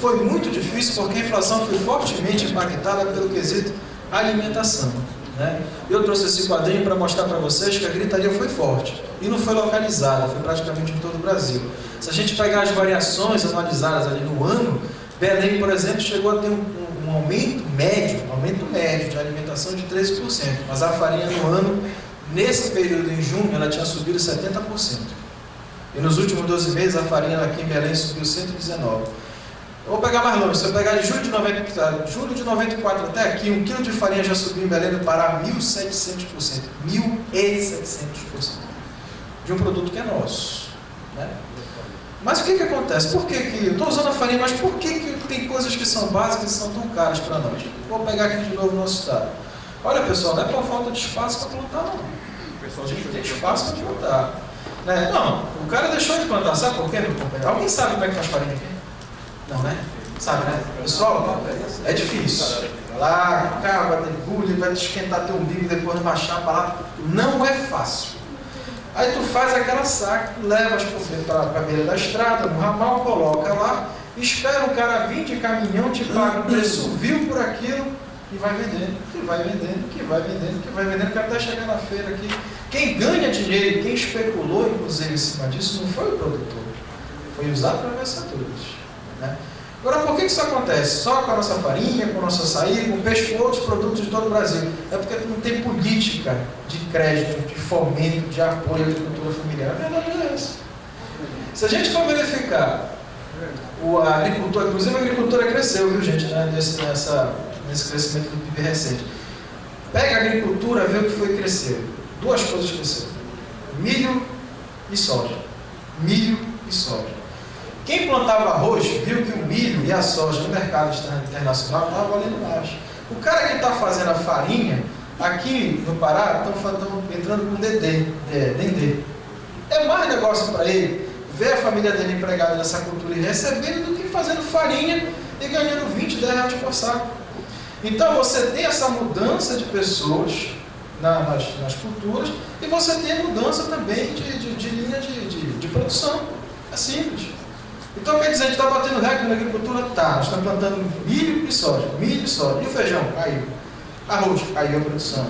foi muito difícil porque a inflação foi fortemente impactada pelo quesito alimentação, né? Eu trouxe esse quadrinho para mostrar para vocês que a gritaria foi forte e não foi localizada, foi praticamente em todo o Brasil. Se a gente pegar as variações analisadas ali no ano, Belém, por exemplo, chegou a ter um aumento médio de alimentação de 13%, mas a farinha no ano, nesse período em junho, ela tinha subido 70%. E nos últimos 12 meses, a farinha aqui em Belém subiu 119%. Eu vou pegar mais longe, se eu pegar de julho de 94 até aqui, 1 quilo de farinha já subiu em Belém do Pará 1.700%. 1.700%. De um produto que é nosso, né? Mas o que acontece? Por que eu estou usando a farinha, mas por que tem coisas que são básicas e são tão caras para nós? Vou pegar aqui de novo o nosso estado. Olha, pessoal, não é por falta de espaço para plantar, não. A gente tem espaço para plantar. Né? Não, o cara deixou de plantar, sabe por quê, meu companheiro? Alguém sabe como é que faz farinha aqui? Não, né? Sabe, né? Pessoal, é difícil. Vai lá, acaba, debulha, vai esquentar teu umbigo, depois baixar para lá. Não é fácil. Aí tu faz aquela saca, leva para a beira da estrada, no ramal, coloca lá, espera o cara vir de caminhão, te paga um preço vil por aquilo e vai vendendo, que vai vendendo, que vai vendendo, que vai vendendo, que até chegar na feira aqui. Quem ganha dinheiro, quem especulou, inclusive, em cima disso, não foi o produtor, foi os atravessadores. Né? Agora, por que isso acontece? Só com a nossa farinha, com o nosso açaí, com o peixe, com outros produtos de todo o Brasil. É porque não tem política de crédito, de fomento, de apoio à agricultura familiar. A verdade é essa. Se a gente for verificar a agricultura, inclusive a agricultura cresceu, viu gente, né? nesse crescimento do PIB recente. Pega a agricultura, vê o que foi que cresceu. Duas coisas cresceram. Milho e soja. Milho e soja. Quem plantava arroz viu que o milho e a soja no mercado internacional estavam valendo mais. O cara que está fazendo a farinha, aqui no Pará, estão entrando com Dendê. É mais negócio para ele ver a família dele empregada nessa cultura e recebendo do que fazendo farinha e ganhando 20, 10 reais por saco. Então você tem essa mudança de pessoas nas culturas e você tem a mudança também de linha de produção. É simples. Então, quer dizer, a gente está batendo recorde na agricultura? Tá, nós estamos plantando milho e soja. E o feijão? Caiu. Arroz? Caiu a produção.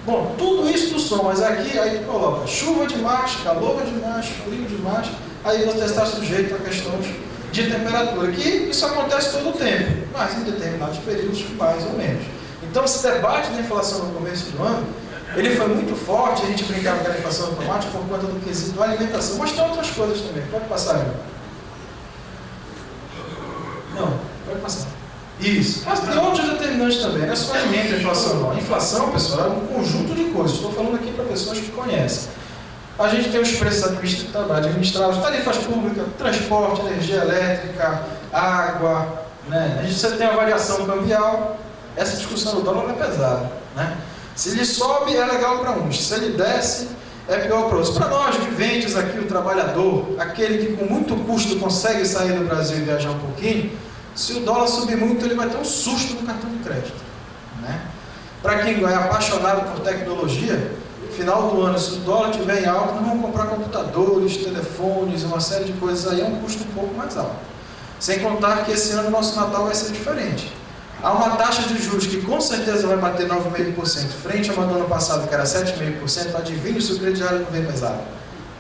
Bom, tudo isso tu somas aqui, aí tu coloca chuva demais, calor demais, frio demais, aí você está sujeito a questões de temperatura, que isso acontece todo o tempo, mas em determinados períodos mais ou menos. Então, esse debate da inflação no começo do ano, ele foi muito forte, a gente brincava com a inflação automática por conta do quesito da alimentação, mas tem outras coisas também. Pode passar aí. Não, pode passar. Isso. Mas tem outros determinantes também, não é só alimento a inflação não. A inflação, pessoal, é um conjunto de coisas. Estou falando aqui para pessoas que conhecem. A gente tem os preços administrados, tarifas públicas, transporte, energia elétrica, água, né? Você tem a variação cambial. Essa discussão do dólar é pesada, né? Se ele sobe, é legal para uns. Se ele desce, é pior para outros. Para nós, viventes aqui, o trabalhador, aquele que com muito custo consegue sair do Brasil e viajar um pouquinho, se o dólar subir muito, ele vai ter um susto no cartão de crédito. Né? Para quem é apaixonado por tecnologia, no final do ano, se o dólar estiver em alta, nós vamos comprar computadores, telefones, uma série de coisas aí, é um custo um pouco mais alto. Sem contar que esse ano o nosso Natal vai ser diferente. Há uma taxa de juros que com certeza vai bater 9,5%, frente a uma do ano passado que era 7,5%, adivinha se o crediário não vem pesado.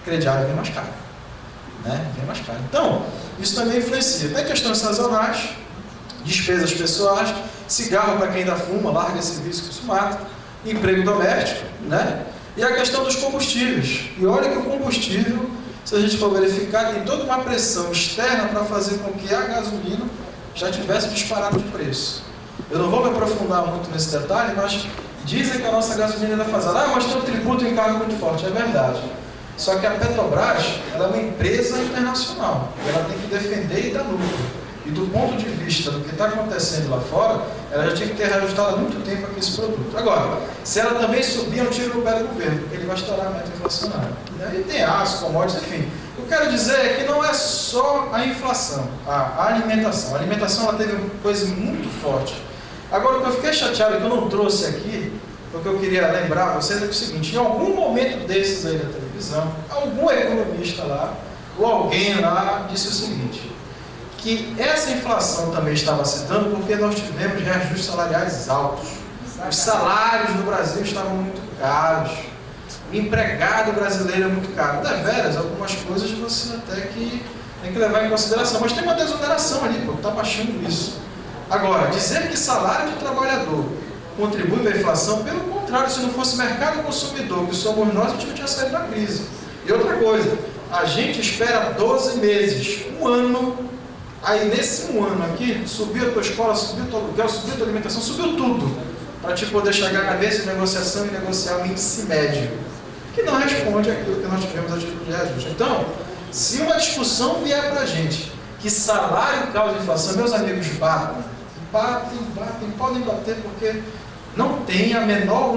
O crediário vem mais caro. Né? Vem mais caro. Então, isso também influencia. Tem questões sazonais, despesas pessoais, cigarro para quem ainda fuma, larga esse vício que isso mata, emprego doméstico, né? E a questão dos combustíveis. E olha que o combustível, se a gente for verificar, tem toda uma pressão externa para fazer com que a gasolina já tivesse disparado de preço. Eu não vou me aprofundar muito nesse detalhe, mas dizem que a nossa gasolina ainda faz. Mas tem um tributo em cargo muito forte, é verdade. Só que a Petrobras, ela é uma empresa internacional. Ela tem que defender e dar lucro. E do ponto de vista do que está acontecendo lá fora, ela já tinha que ter reajustado há muito tempo aqui esse produto. Agora, se ela também subir, é um tiro no pé do governo, porque ele vai estourar a meta inflacionária. E aí tem aço, commodities, enfim. O que eu quero dizer é que não é só a inflação, a alimentação. A alimentação ela teve uma coisa muito forte. Agora, o que eu fiquei chateado que eu não trouxe aqui, porque eu queria lembrar vocês é o seguinte: em algum momento desses aí da televisão, algum economista lá, ou alguém lá, disse o seguinte, que essa inflação também estava se dando porque nós tivemos reajustes salariais altos. Os salários no Brasil estavam muito caros. O empregado brasileiro é muito caro. Deveras, algumas coisas você até que tem que levar em consideração. Mas tem uma desoneração ali, pô, está baixando isso. Agora, dizer que salário de trabalhador contribui para a inflação, pelo contrário, se não fosse mercado consumidor, que somos nós, a gente não tinha saído da crise. E outra coisa, a gente espera 12 meses, um ano, aí nesse um ano aqui, subiu a tua escola, subiu o teu aluguel, subiu a tua alimentação, subiu tudo, para te poder chegar na mesa de negociação e negociar um índice médio, que não responde àquilo que nós tivemos a título de reajuste. Então, Se uma discussão vier para a gente que salário causa inflação, meus amigos, batem, podem bater porque não tem o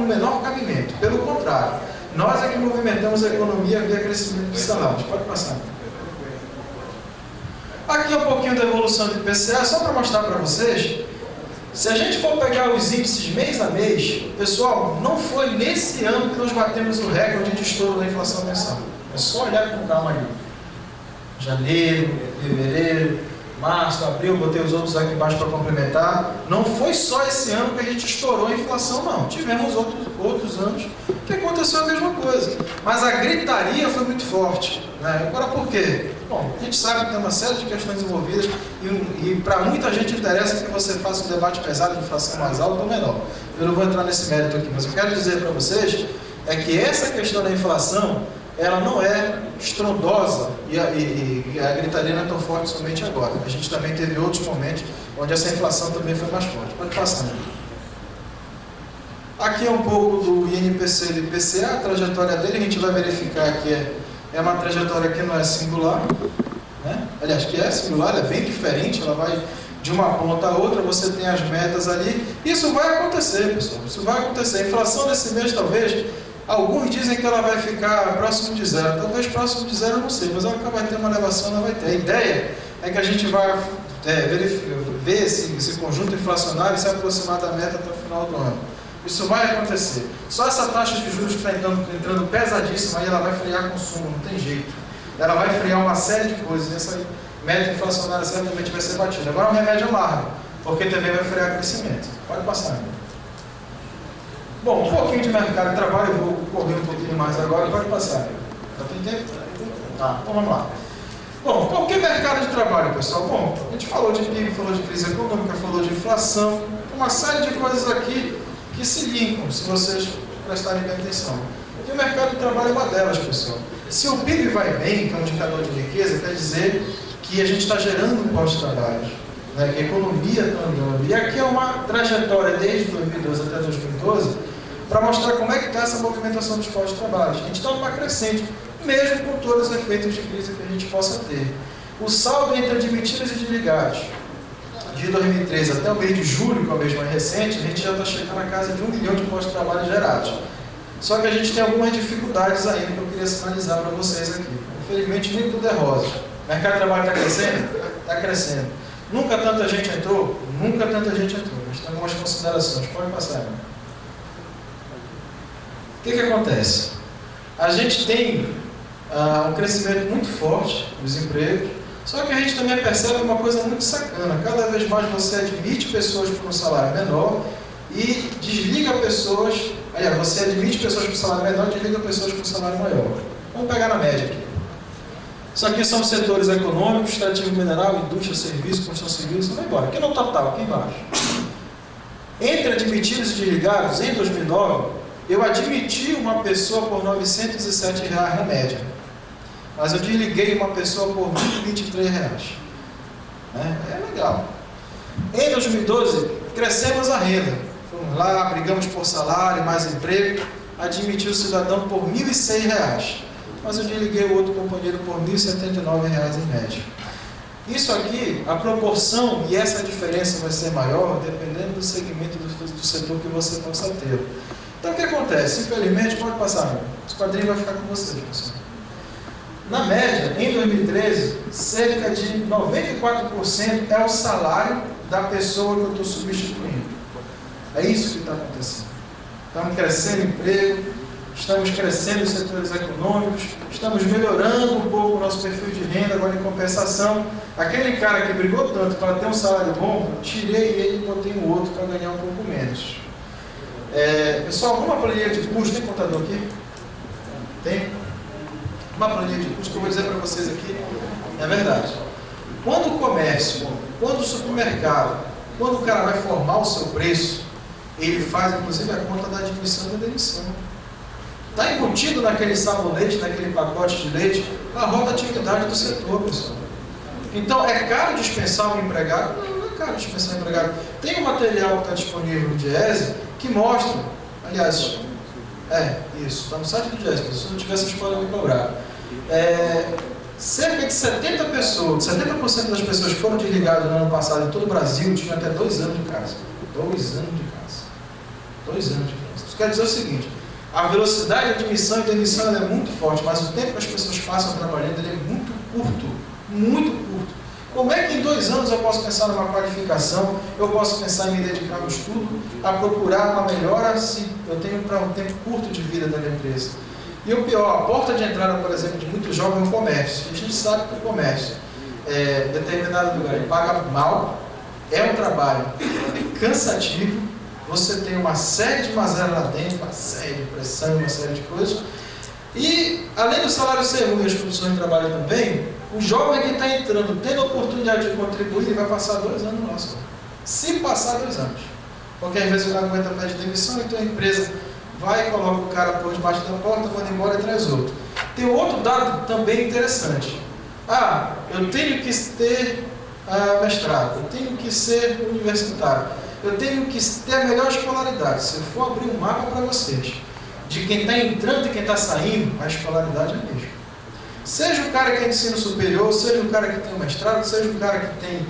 menor cabimento. Pelo contrário, nós é que movimentamos a economia via crescimento de salários. Pode passar. Aqui um pouquinho da evolução do IPCA, só para mostrar para vocês. Se a gente for pegar os índices mês a mês, pessoal, não foi nesse ano que nós batemos o recorde de estouro da inflação mensal. É só olhar com calma ali. Janeiro, fevereiro, março, abril, botei os outros aqui embaixo para complementar. Não foi só esse ano que a gente estourou a inflação, não. Tivemos outros anos que aconteceu a mesma coisa. Mas a gritaria foi muito forte, né? Agora por quê? Bom, a gente sabe que tem uma série de questões envolvidas e para muita gente interessa que você faça um debate pesado de inflação mais alta ou menor. Eu não vou entrar nesse mérito aqui, mas eu quero dizer para vocês é que essa questão da inflação, ela não é estrondosa e a gritaria não é tão forte somente agora. A gente também teve outros momentos onde essa inflação também foi mais forte. Pode passar. Aqui é um pouco do INPC e do IPCA, a trajetória dele, a gente vai verificar que é uma trajetória que não é singular, né? Aliás, que é singular, ela é bem diferente, ela vai de uma ponta a outra, você tem as metas ali. Isso vai acontecer, pessoal, isso vai acontecer. A inflação desse mês, talvez, alguns dizem que ela vai ficar próximo de zero. Talvez próximo de zero, eu não sei, mas ela vai ter uma elevação, ela vai ter. A ideia é que a gente vai ver esse conjunto inflacionário e se aproximar da meta até o final do ano. Isso vai acontecer. Só essa taxa de juros que está entrando pesadíssima, aí ela vai frear consumo, não tem jeito. Ela vai frear uma série de coisas, e essa meta inflacionária certamente vai ser batida. Agora o remédio é amargo, porque também vai frear crescimento. Pode passar. Bom, um pouquinho de mercado de trabalho, eu vou correr um pouquinho mais agora, pode passar. Já tem tempo? Tá, então vamos lá. Bom, por que mercado de trabalho, pessoal? Bom, a gente falou de PIB, falou de crise econômica, falou de inflação, uma série de coisas aqui que se linkam, se vocês prestarem bem atenção. E o mercado de trabalho é uma delas, pessoal. Se o PIB vai bem, que é um indicador de riqueza, quer dizer que a gente está gerando pós-trabalho, né? Que a economia está andando. E aqui é uma trajetória desde 2012 até 2012, para mostrar como é que está essa movimentação dos pós-trabalhos. A gente está numa crescente, mesmo com todos os efeitos de crise que a gente possa ter. O saldo entre admitidos e desligados, de 2013 até o mês de julho, que é o mês mais recente, a gente já está chegando a casa de 1 milhão de pós-trabalho gerados. Só que a gente tem algumas dificuldades ainda que eu queria sinalizar para vocês aqui. Infelizmente, nem tudo é rosa. O mercado de trabalho está crescendo? Está crescendo. Nunca tanta gente entrou? Nunca tanta gente entrou. A gente tem algumas considerações. Pode passar. O que acontece? A gente tem um crescimento muito forte dos empregos, só que a gente também percebe uma coisa muito sacana. Cada vez mais você admite pessoas por um salário menor e desliga pessoas. Aliás, você admite pessoas por salário menor e desliga pessoas por salário maior. Vamos pegar na média aqui. Isso aqui são setores econômicos, extrativo mineral, indústria, serviço, construção civil, isso vai embora. Aqui no total, aqui embaixo. Entre admitidos e desligados, em 2009, eu admiti uma pessoa por R$ 907 na média. Mas eu desliguei uma pessoa por R$ 1.023. Né? É legal. Em 2012, crescemos a renda. Fomos lá, brigamos por salário, mais emprego, admiti o cidadão por R$ 1.006. Mas eu desliguei o outro companheiro por R$ 1.079 em média. Isso aqui, a proporção e essa diferença vai ser maior dependendo do segmento do setor que você possa ter. Então o que acontece? Infelizmente, pode passar, esse quadrinho vai ficar com vocês, pessoal. Na média, em 2013, cerca de 94% é o salário da pessoa que eu estou substituindo. É isso que está acontecendo. Estamos crescendo emprego, estamos crescendo os setores econômicos, estamos melhorando um pouco o nosso perfil de renda, agora em compensação. Aquele cara que brigou tanto para ter um salário bom, tirei ele e botei um outro para ganhar um pouco menos. Pessoal, uma planilha de custo, tem contador aqui? Tem? Uma planilha de custo que eu vou dizer para vocês aqui, é verdade. Quando o comércio, quando o supermercado, quando o cara vai formar o seu preço, ele faz inclusive a conta da admissão e da demissão. Está embutido naquele sabonete, naquele pacote de leite, a rotatividade do setor, pessoal. Então, é caro dispensar um empregado? Não é caro dispensar um empregado. Tem um material que está disponível no Diese que mostra, aliás, isso, está no site do Diese, se não tiver, vocês podem me cobrar. cerca de 70 pessoas, 70% das pessoas que foram desligadas no ano passado em todo o Brasil tinham até 2 anos de casa. 2 anos de casa. 2 anos de casa. Isso quer dizer o seguinte, a velocidade de admissão e demissão ela é muito forte, mas o tempo que as pessoas passam trabalhando ele é muito curto. Muito curto. Como é que em 2 anos eu posso pensar numa qualificação, eu posso pensar em me dedicar ao estudo, a procurar uma melhora se eu tenho para um tempo curto de vida da minha empresa? E o pior, a porta de entrada, por exemplo, de muito jovem é o comércio. A gente sabe que o comércio, determinado lugar, ele paga mal, é um trabalho cansativo, você tem uma série de mazelas lá dentro, uma série de pressão, uma série de coisas. E, além do salário ser ruim e as condições de trabalho também, o jovem que está entrando, tendo a oportunidade de contribuir, ele vai passar 2 anos lá só. Se passar 2 anos. Porque às vezes o cara aguenta pede demissão, então a empresa vai e coloca o cara por debaixo da porta, manda embora e traz outro. Tem outro dado também interessante. Eu tenho que ter mestrado, eu tenho que ser universitário, eu tenho que ter a melhor escolaridade. Se eu for abrir um mapa para vocês, de quem está entrando e quem está saindo, a escolaridade é a mesma. Seja o cara que é ensino superior, seja o cara que tem o mestrado, seja o cara que tem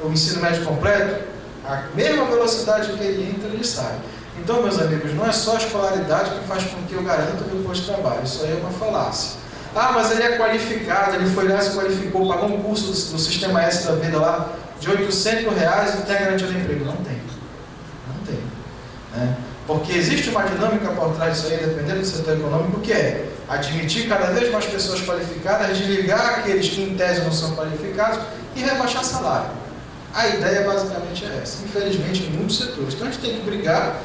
o ensino médio completo, a mesma velocidade que ele entra, ele sai. Então, meus amigos, não é só a escolaridade que faz com que eu garanta o meu posto de trabalho. Isso aí é uma falácia. Mas ele é qualificado, ele foi lá, se qualificou, pagou um curso do Sistema S da vida lá de R$800 e tem a garantia de emprego. Não tem. Não tem. Né? Porque existe uma dinâmica por trás disso aí, dependendo do setor econômico, que é admitir cada vez mais pessoas qualificadas, desligar aqueles que em tese não são qualificados e rebaixar salário. A ideia basicamente é essa. Infelizmente, em muitos setores. Então a gente tem que brigar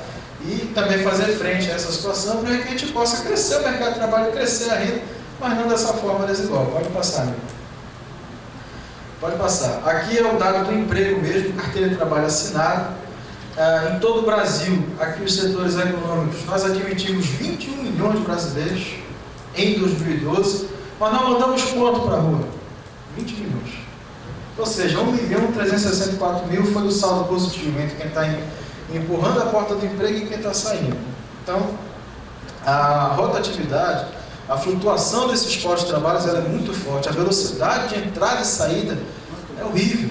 e também fazer frente a essa situação para que a gente possa crescer o mercado de trabalho, crescer a renda, mas não dessa forma desigual. Pode passar, amigo. Pode passar. Aqui é o dado do emprego mesmo, carteira de trabalho assinada. Em todo o Brasil, aqui os setores econômicos, nós admitimos 21 milhões de brasileiros em 2012, mas nós mandamos quanto para a rua? 20 milhões. Ou seja, 1.364.000 foi o saldo positivo entre quem está empurrando a porta do emprego e quem está saindo. Então, a rotatividade, a flutuação desses postos de trabalho ela é muito forte, a velocidade de entrada e saída é horrível.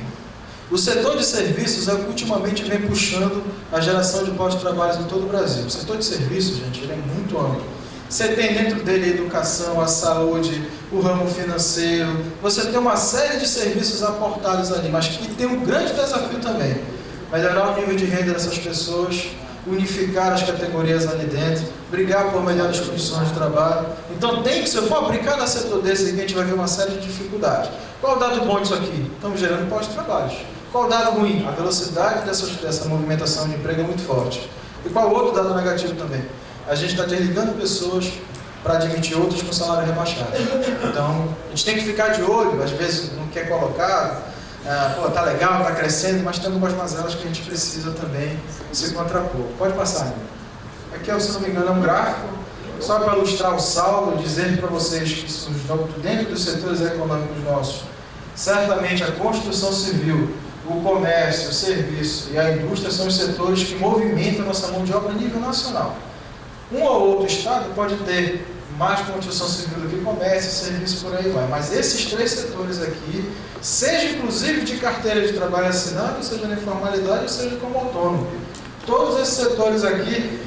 O setor de serviços é o que ultimamente vem puxando a geração de postos de trabalho em todo o Brasil. O setor de serviços, gente, ele é muito amplo. Você tem dentro dele a educação, a saúde, o ramo financeiro, você tem uma série de serviços aportados ali, mas que tem um grande desafio também. Melhorar o nível de renda dessas pessoas, unificar as categorias ali dentro, brigar por melhores condições de trabalho. Então tem que, se eu for abrir cada setor desse, a gente vai ver uma série de dificuldades. Qual o dado bom disso aqui? Estamos gerando postos de trabalho. Qual o dado ruim? A velocidade dessa movimentação de emprego é muito forte. E qual o outro dado negativo também? A gente está desligando pessoas para admitir outras com salário rebaixado. Então, a gente tem que ficar de olho, às vezes não quer colocar, tá legal, tá crescendo, mas tem algumas mazelas que a gente precisa também se contrapor. Pode passar, amigo. Aqui, se não me engano, é um gráfico, só para ilustrar o saldo, dizendo para vocês que dentro dos setores econômicos nossos, certamente a construção civil, o comércio, o serviço e a indústria são os setores que movimentam a nossa mão de obra a nível nacional. Um ou outro estado pode ter mais construção civil do que comércio, serviço, por aí vai. Mas esses 3 setores aqui, seja inclusive de carteira de trabalho assinado, seja na informalidade, ou seja como autônomo. Todos esses setores aqui,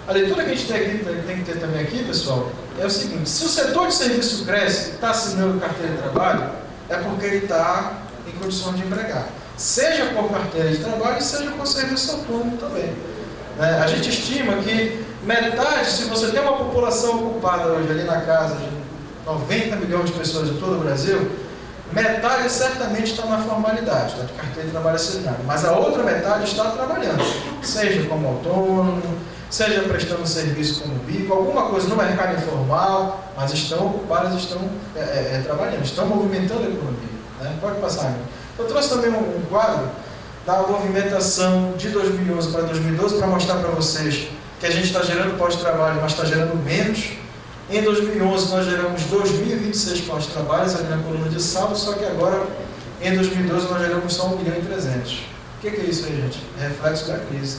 a leitura que a gente tem que ter também aqui, pessoal, é o seguinte: se o setor de serviço cresce e está assinando carteira de trabalho, é porque ele está em condições de empregar. Seja por carteira de trabalho, seja por serviço autônomo também. A gente estima que metade, se você tem uma população ocupada hoje ali na casa de 90 milhões de pessoas em todo o Brasil, metade certamente está na formalidade, está de carteira de trabalho assinado, mas a outra metade está trabalhando, seja como autônomo, seja prestando serviço como bico, alguma coisa no mercado informal, mas estão ocupadas, estão trabalhando, estão movimentando a economia. Né? Pode passar, amigo. Eu trouxe também um quadro da movimentação de 2011 para 2012 para mostrar para vocês que a gente está gerando pós-trabalho, mas está gerando menos. Em 2011 nós geramos 2.026 pós-trabalhos ali na coluna de saldo, só que agora em 2012 nós geramos só 1.300.000. O que é isso aí, gente? É reflexo da crise.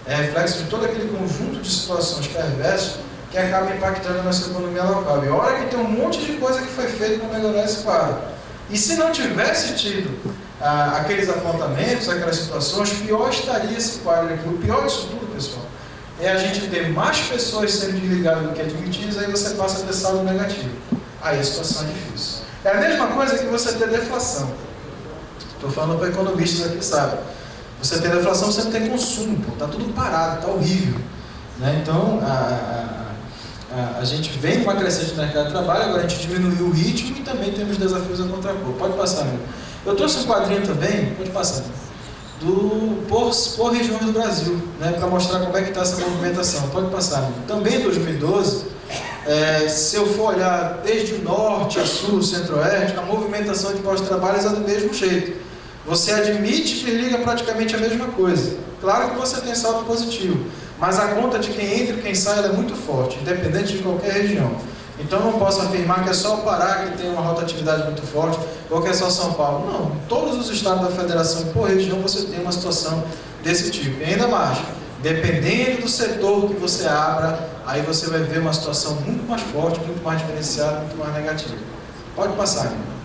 É reflexo de todo aquele conjunto de situações perversas que acaba impactando a nossa economia local. E olha que tem um monte de coisa que foi feita para melhorar esse quadro. E se não tivesse tido aqueles apontamentos, aquelas situações, pior estaria esse quadro aqui. O pior disso tudo, pessoal, é a gente ter mais pessoas sendo desligadas do que admitidas, aí você passa a ter saldo negativo. Aí a situação é difícil. É a mesma coisa que você ter deflação. Estou falando para economistas aqui, sabe? Você tem deflação, você não tem consumo, está tudo parado, está horrível. Né? Então, a gente vem com a crescente do mercado de trabalho, agora a gente diminuiu o ritmo e também temos desafios a contrapor. Pode passar, amigo. Eu trouxe um quadrinho também, pode passar, por regiões do Brasil, né, para mostrar como é que está essa movimentação. Pode passar, amigo. Também em 2012, se eu for olhar desde o norte a sul, centro-oeste, a movimentação de pós-trabalhos é do mesmo jeito. Você admite que liga praticamente a mesma coisa. Claro que você tem saldo positivo, mas a conta de quem entra e quem sai é muito forte, independente de qualquer região. Então não posso afirmar que é só o Pará que tem uma rotatividade muito forte, ou que é só São Paulo. Não, em todos os estados da federação, por região, você tem uma situação desse tipo. E ainda mais, dependendo do setor que você abra, aí você vai ver uma situação muito mais forte, muito mais diferenciada, muito mais negativa. Pode passar, amigo.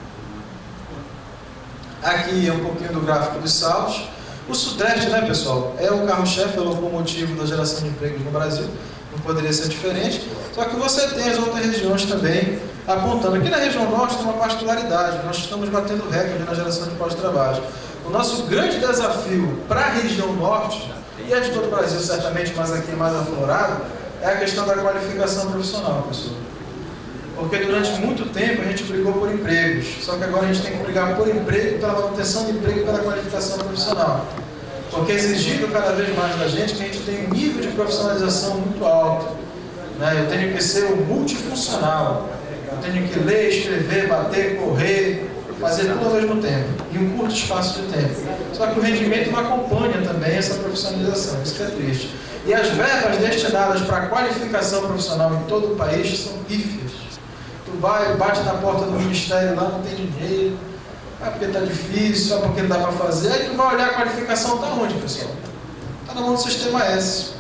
Aqui é um pouquinho do gráfico dos saldos. O Sudeste, né, pessoal, é o carro-chefe, é o locomotivo da geração de empregos no Brasil. Não poderia ser diferente. Só que você tem as outras regiões também apontando. Aqui na região Norte tem uma particularidade. Nós estamos batendo recorde na geração de pós-trabalho. O nosso grande desafio para a região Norte, e é de todo o Brasil certamente, mas aqui é mais aflorado, é a questão da qualificação profissional, pessoal. Porque durante muito tempo a gente brigou por empregos, só que agora a gente tem que brigar por emprego, pela manutenção de emprego e pela qualificação profissional. Porque é exigido cada vez mais da gente que a gente tenha um nível de profissionalização muito alto. Né? Eu tenho que ser um multifuncional, eu tenho que ler, escrever, bater, correr, fazer tudo ao mesmo tempo, em um curto espaço de tempo. Só que o rendimento não acompanha também essa profissionalização, isso que é triste. E as verbas destinadas para a qualificação profissional em todo o país são pífias. Tu vai, bate na porta do ministério lá, não tem dinheiro, porque está difícil, só porque não dá para fazer. Aí tu vai olhar a qualificação, está onde, pessoal? Está na mão do Sistema S.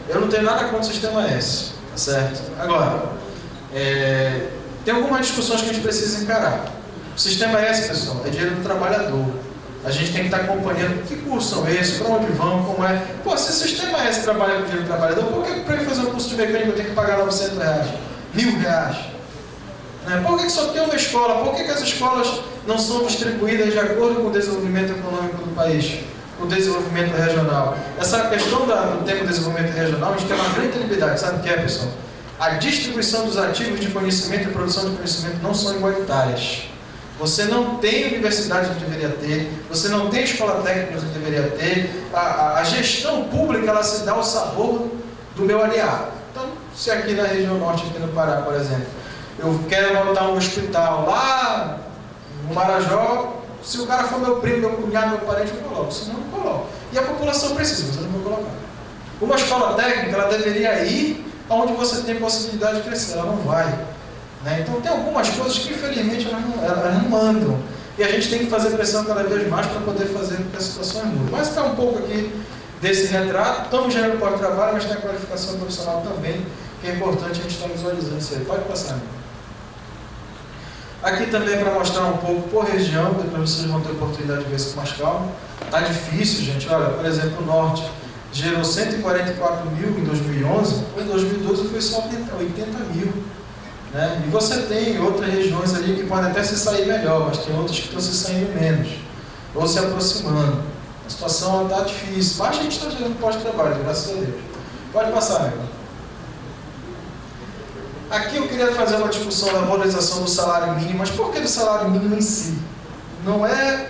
Eu não tenho nada contra o Sistema S, tá certo? Agora, tem algumas discussões que a gente precisa encarar. O Sistema S, pessoal, é dinheiro do trabalhador. A gente tem que estar acompanhando que cursos são esses, para onde vão, como é. Pô, se o Sistema S trabalha com dinheiro do trabalhador, por que para eu fazer um curso de mecânico eu tenho que pagar R$900, R$1.000? Por que só tem uma escola? Por que as escolas não são distribuídas de acordo com o desenvolvimento econômico do país, o desenvolvimento regional? Essa questão do tema desenvolvimento regional, a gente tem uma grande liberdade, sabe o que é, pessoal? A distribuição dos ativos de conhecimento e produção de conhecimento não são igualitárias. Você não tem universidade onde deveria ter, você não tem escola técnica onde deveria ter, a gestão pública ela se dá ao sabor do meu aliado. Então, se aqui na região norte, aqui no Pará, por exemplo, eu quero montar um hospital lá no Marajó, se o cara for meu primo, meu cunhado, meu parente, eu coloco, senão eu não coloco. E a população precisa, mas eu não vou colocar. Uma escola técnica, ela deveria ir onde você tem possibilidade de crescer, ela não vai. Né? Então tem algumas coisas que infelizmente elas não andam. E a gente tem que fazer pressão cada vez mais para poder fazer com que a situação mude. Mas está um pouco aqui desse retrato, estamos gerando pós-trabalho, mas tem a qualificação profissional também, que é importante a gente estar visualizando isso aí. Pode passar, amigo. Aqui também para mostrar um pouco por região, depois vocês vão ter oportunidade de ver isso com mais calma. Está difícil, gente. Olha, por exemplo, o Norte gerou 144 mil em 2011, em 2012 foi só 80 mil. Né? E você tem outras regiões ali que podem até se sair melhor, mas tem outras que estão se saindo menos, ou se aproximando. A situação está difícil, mas a gente está gerando pós-trabalho, graças a Deus. Pode passar, amigo. Aqui eu queria fazer uma discussão da valorização do salário mínimo, mas por que do salário mínimo em si? Não é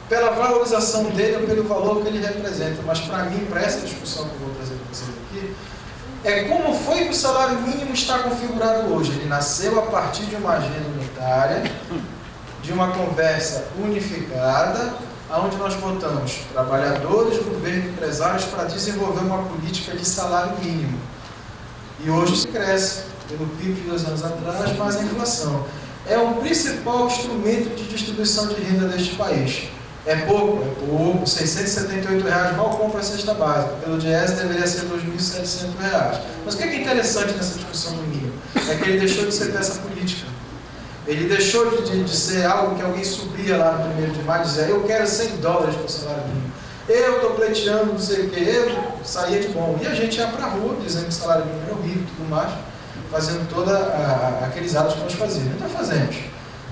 pela valorização dele ou pelo valor que ele representa, mas para mim, para essa discussão que eu vou trazer para vocês aqui, é como foi que o salário mínimo está configurado hoje. Ele nasceu a partir de uma agenda unitária, de uma conversa unificada, onde nós botamos trabalhadores, governo, empresários para desenvolver uma política de salário mínimo. E hoje se cresce. Pelo PIB de 2 anos atrás, mais a inflação. É o principal instrumento de distribuição de renda deste país. É pouco? É pouco. R$ 678 mal compra a cesta básica. Pelo Diese deveria ser R$ 2.700. Mas o que é interessante nessa discussão do mínimo? É que ele deixou de ser peça política. Ele deixou de ser algo que alguém subia lá no 1º de maio e dizia: eu quero $100 por salário mínimo. Eu estou pleiteando não sei o que, eu saía de bom. E a gente ia para a rua dizendo que o salário mínimo é horrível e tudo mais, fazendo todos aqueles atos que nós fazíamos. Então fazemos.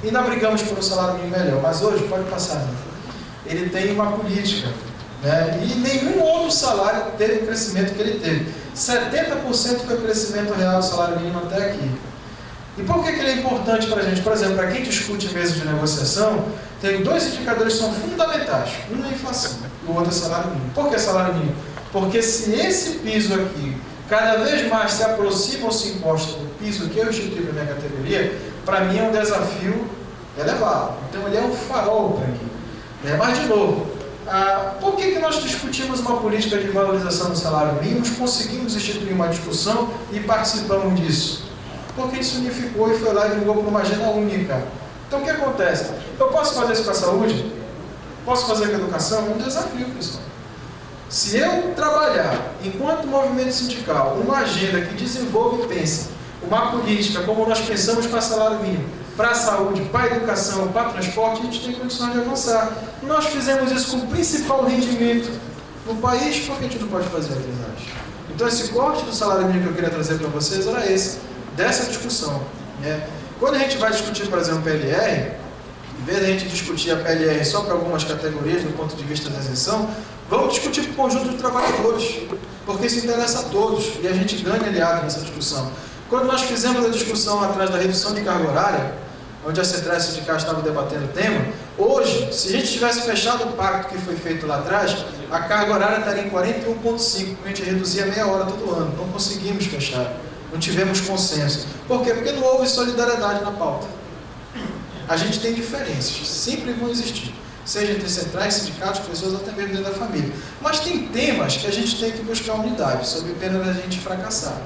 E ainda brigamos por um salário mínimo melhor. Mas hoje, pode passar, né? Ele tem uma política, né? E nenhum outro salário teve o crescimento que ele teve. 70% foi o crescimento real do salário mínimo até aqui. E por que ele é importante para a gente? Por exemplo, para quem discute mesa de negociação, tem 2 indicadores que são fundamentais. Um é a inflação e o outro é salário mínimo. Por que salário mínimo? Porque se esse piso aqui cada vez mais se aproxima ou se encosta do piso que eu instituí para a minha categoria, para mim é um desafio elevado. Então ele é um farol para mim. Mas, de novo, por que nós discutimos uma política de valorização do salário mínimo, conseguimos instituir uma discussão e participamos disso? Porque isso unificou e foi lá e brigou por uma agenda única. Então, o que acontece? Eu posso fazer isso com a saúde? Posso fazer com a educação? É um desafio, pessoal. Se eu trabalhar, enquanto movimento sindical, uma agenda que desenvolve e pensa uma política como nós pensamos para salário mínimo, para a saúde, para a educação, para o transporte, a gente tem condições de avançar. Nós fizemos isso com o principal rendimento no país, por que a gente não pode fazer outras áreas? Então, esse corte do salário mínimo que eu queria trazer para vocês era esse, dessa discussão. Quando a gente vai discutir, por exemplo, PLR, em vez de a gente discutir a PLR só para algumas categorias do ponto de vista da isenção, vamos discutir para o conjunto de trabalhadores, porque isso interessa a todos e a gente ganha aliado nessa discussão. Quando nós fizemos a discussão atrás da redução de carga horária, onde a CETRA e a sindicato estavam debatendo o tema, hoje, se a gente tivesse fechado o pacto que foi feito lá atrás, a carga horária estaria em 41,5, a gente reduzia meia hora todo ano. Não conseguimos fechar, não tivemos consenso. Por quê? Porque não houve solidariedade na pauta. A gente tem diferenças, sempre vão existir, seja entre centrais, sindicatos, pessoas, até mesmo dentro da família. Mas tem temas que a gente tem que buscar unidade, sob pena da gente fracassar.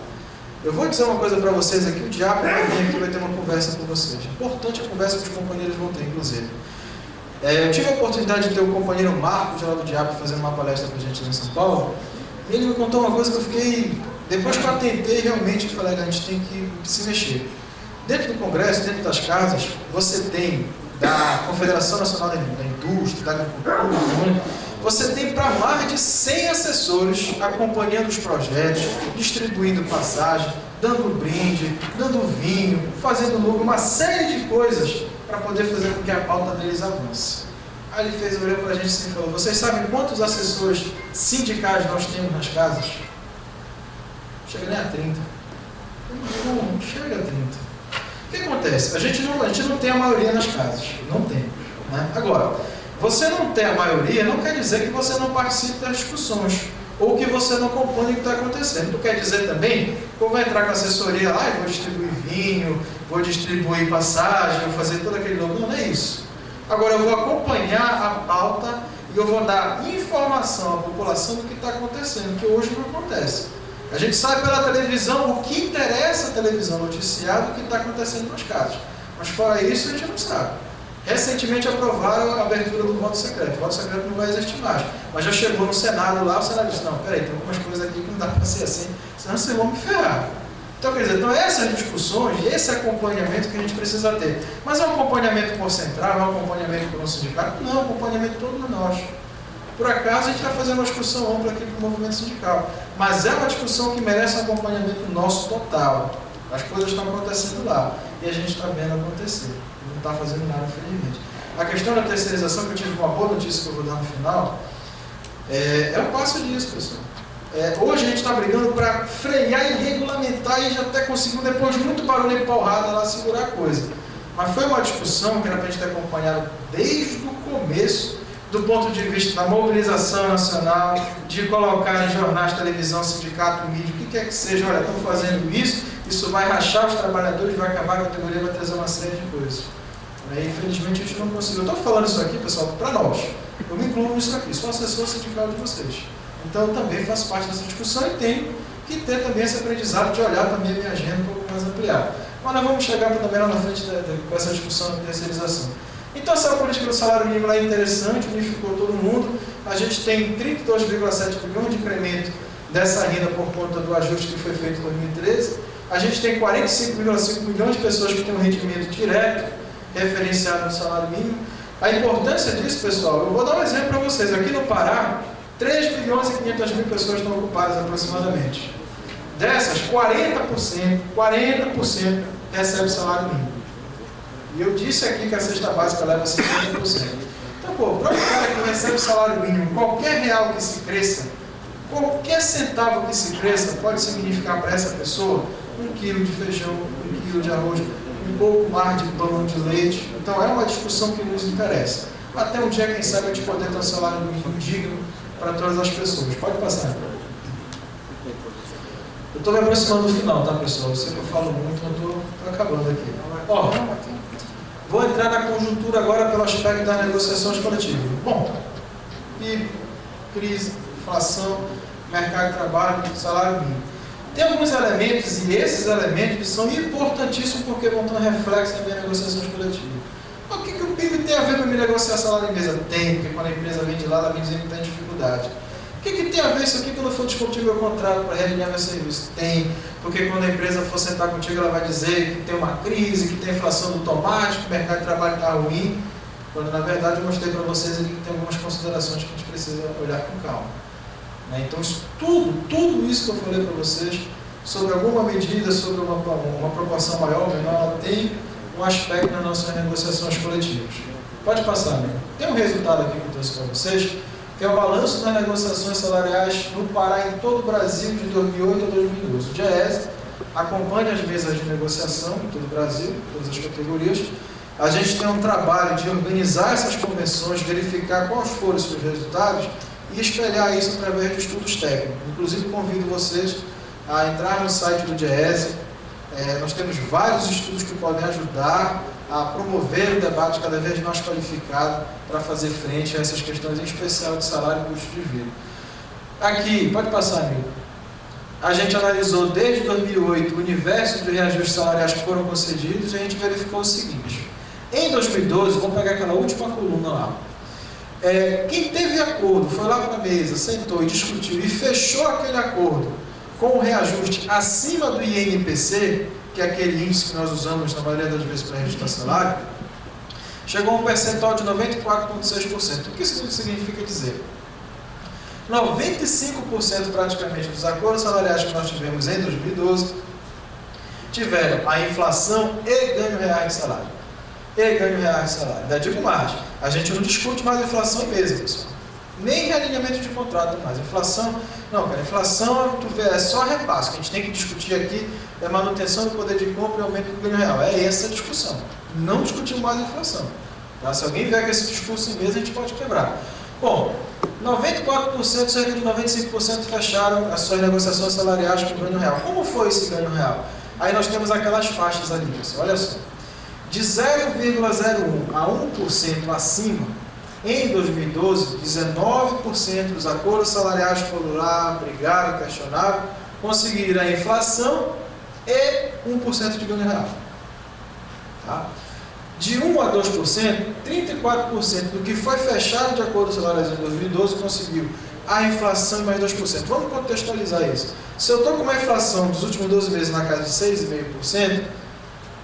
Eu vou dizer uma coisa para vocês aqui, o Diabo vai vir aqui, vai ter uma conversa com vocês. Importante a conversa que os companheiros vão ter, inclusive. Eu tive a oportunidade de ter o companheiro Marcos, lá do Diabo, fazendo uma palestra para a gente em São Paulo, e ele me contou uma coisa que eu fiquei... Depois que eu atentei, realmente, eu falei, a gente tem que se mexer. Dentro do Congresso, dentro das casas, você tem da Confederação Nacional da Indústria, da Agricultura, você tem para mais de 100 assessores acompanhando os projetos, distribuindo passagem, dando brinde, dando vinho, fazendo lucro, uma série de coisas para poder fazer com que a pauta deles avance. Aí ele fez, olhou para a gente assim e falou, vocês sabem quantos assessores sindicais nós temos nas casas? Não chega nem a 30. Não chega a 30. O que acontece? A gente não tem a maioria nas casas. Não tem. Né? Agora, você não ter a maioria não quer dizer que você não participe das discussões ou que você não acompanhe o que está acontecendo. Não quer dizer também que eu vou entrar com a assessoria lá e vou distribuir vinho, vou distribuir passagem, vou fazer todo aquele novo. Não é isso. Agora, eu vou acompanhar a pauta e eu vou dar informação à população do que está acontecendo, que hoje não acontece. A gente sabe pela televisão o que interessa a televisão noticiar do que está acontecendo nas casas. Mas fora isso, a gente não sabe. Recentemente aprovaram a abertura do voto secreto. O voto secreto não vai existir mais. Mas já chegou no Senado lá, o Senado disse, não, peraí, tem algumas coisas aqui que não dá para ser assim, senão vocês vão me ferrar. Então, quer dizer, então essas discussões, esse acompanhamento que a gente precisa ter. Mas é um acompanhamento por central, é um acompanhamento por um sindicato? Não, é um acompanhamento todo nós. Por acaso, a gente está fazendo uma discussão ampla aqui para o movimento sindical. Mas é uma discussão que merece um acompanhamento nosso total. As coisas estão acontecendo lá. E a gente está vendo acontecer. Não está fazendo nada, infelizmente. A questão da terceirização, que eu tive uma boa notícia que eu vou dar no final, é um passo disso, pessoal. Hoje a gente está brigando para frear e regulamentar e já até conseguiu, depois de muito barulho e porrada, lá segurar a coisa. Mas foi uma discussão que era para a gente ter acompanhado desde o começo, do ponto de vista da mobilização nacional, de colocar em jornais, televisão, sindicato, mídia, o que quer que seja, olha, estão fazendo isso vai rachar os trabalhadores, vai acabar a categoria, vai trazer uma série de coisas. Infelizmente a gente não conseguiu. Eu estou falando isso aqui, pessoal, para nós. Eu me incluo nisso aqui, sou assessor sindical de vocês. Então eu também faço parte dessa discussão e tenho que ter também esse aprendizado de olhar também a minha agenda um pouco mais ampliada. Mas nós vamos chegar também lá na frente com essa discussão de terceirização. Então essa política do salário mínimo é interessante, unificou todo mundo. A gente tem 32,7 bilhões de incremento dessa renda por conta do ajuste que foi feito em 2013. A gente tem 45,5 milhões de pessoas que têm um rendimento direto referenciado no salário mínimo. A importância disso, pessoal, eu vou dar um exemplo para vocês. Aqui no Pará, 3 milhões e 500 mil pessoas estão ocupadas aproximadamente. Dessas, 40% recebe salário mínimo. E eu disse aqui que a cesta básica leva 50%. Então, pô, para o cara que recebe salário mínimo, qualquer real que se cresça, qualquer centavo que se cresça, pode significar para essa pessoa 1 quilo de feijão, 1 quilo de arroz, um pouco mais de pão, de leite. Então é uma discussão que nos interessa. Até um dia, quem sabe, a gente poder ter um salário mínimo digno para todas as pessoas. Pode passar. Eu estou me aproximando do final, tá, pessoal? Eu sei que eu falo muito, mas estou acabando aqui. Ó, vou entrar na conjuntura agora pelo aspecto das negociações coletivas. Bom, PIB, crise, inflação, mercado de trabalho, salário mínimo. Tem alguns elementos, e esses elementos são importantíssimos porque vão ter um reflexo nas minhas negociações coletivas. O que o PIB tem a ver com a minha negociar salário em mesa? Tem, porque quando a empresa vem de lá, ela vem dizendo que está em dificuldade. O que tem a ver isso aqui quando for discutir meu contrato para realinhar meu serviço? Tem, porque quando a empresa for sentar contigo, ela vai dizer que tem uma crise, que tem inflação do tomate, que o mercado de trabalho está ruim, quando na verdade eu mostrei para vocês aqui que tem algumas considerações que a gente precisa olhar com calma. Então, tudo isso que eu falei para vocês, sobre alguma medida, sobre uma proporção maior ou menor, ela tem um aspecto nas nossas negociações coletivas. Pode passar, amigo. Tem um resultado aqui que eu trouxe para vocês, que é o balanço das negociações salariais no Pará em todo o Brasil de 2008 a 2012. O DIEESE acompanha as mesas de negociação em todo o Brasil, todas as categorias. A gente tem um trabalho de organizar essas convenções, verificar quais foram os seus resultados e espelhar isso através de estudos técnicos. Inclusive, convido vocês a entrar no site do DIEESE. Nós temos vários estudos que podem ajudar a promover um debate cada vez mais qualificado para fazer frente a essas questões, em especial de salário e custo de vida. Aqui, pode passar, amigo. A gente analisou desde 2008 o universo de reajustes salariais que foram concedidos e a gente verificou o seguinte. Em 2012, vamos pegar aquela última coluna lá. Quem teve acordo, foi lá para a mesa, sentou e discutiu e fechou aquele acordo com o reajuste acima do INPC, que é aquele índice que nós usamos na maioria das vezes para registrar salário, chegou a um percentual de 94,6%. O que isso significa dizer? 95% praticamente dos acordos salariais que nós tivemos em 2012 tiveram a inflação e ganho real de salário. Ainda digo mais, a gente não discute mais inflação mesmo, pessoal. Nem realinhamento de contrato mais. Inflação, não, cara, inflação é só repasse. O que a gente tem que discutir aqui é manutenção do poder de compra e aumento do ganho real. É essa a discussão. Não discutir mais inflação. Tá? Se alguém vier com esse discurso em mesa, a gente pode quebrar. Bom, 94%, cerca de 95% fecharam as suas negociações salariais com ganho real. Como foi esse ganho real? Aí nós temos aquelas faixas ali, pessoal. Olha só. De 0,01 a 1% acima, em 2012, 19% dos acordos salariais foram lá, brigaram, questionaram, conseguiram a inflação e 1% de ganho real. Tá? De 1 a 2%, 34% do que foi fechado de acordos salariais em 2012 conseguiu a inflação e mais 2%. Vamos contextualizar isso. Se eu estou com uma inflação dos últimos 12 meses na casa de 6,5%,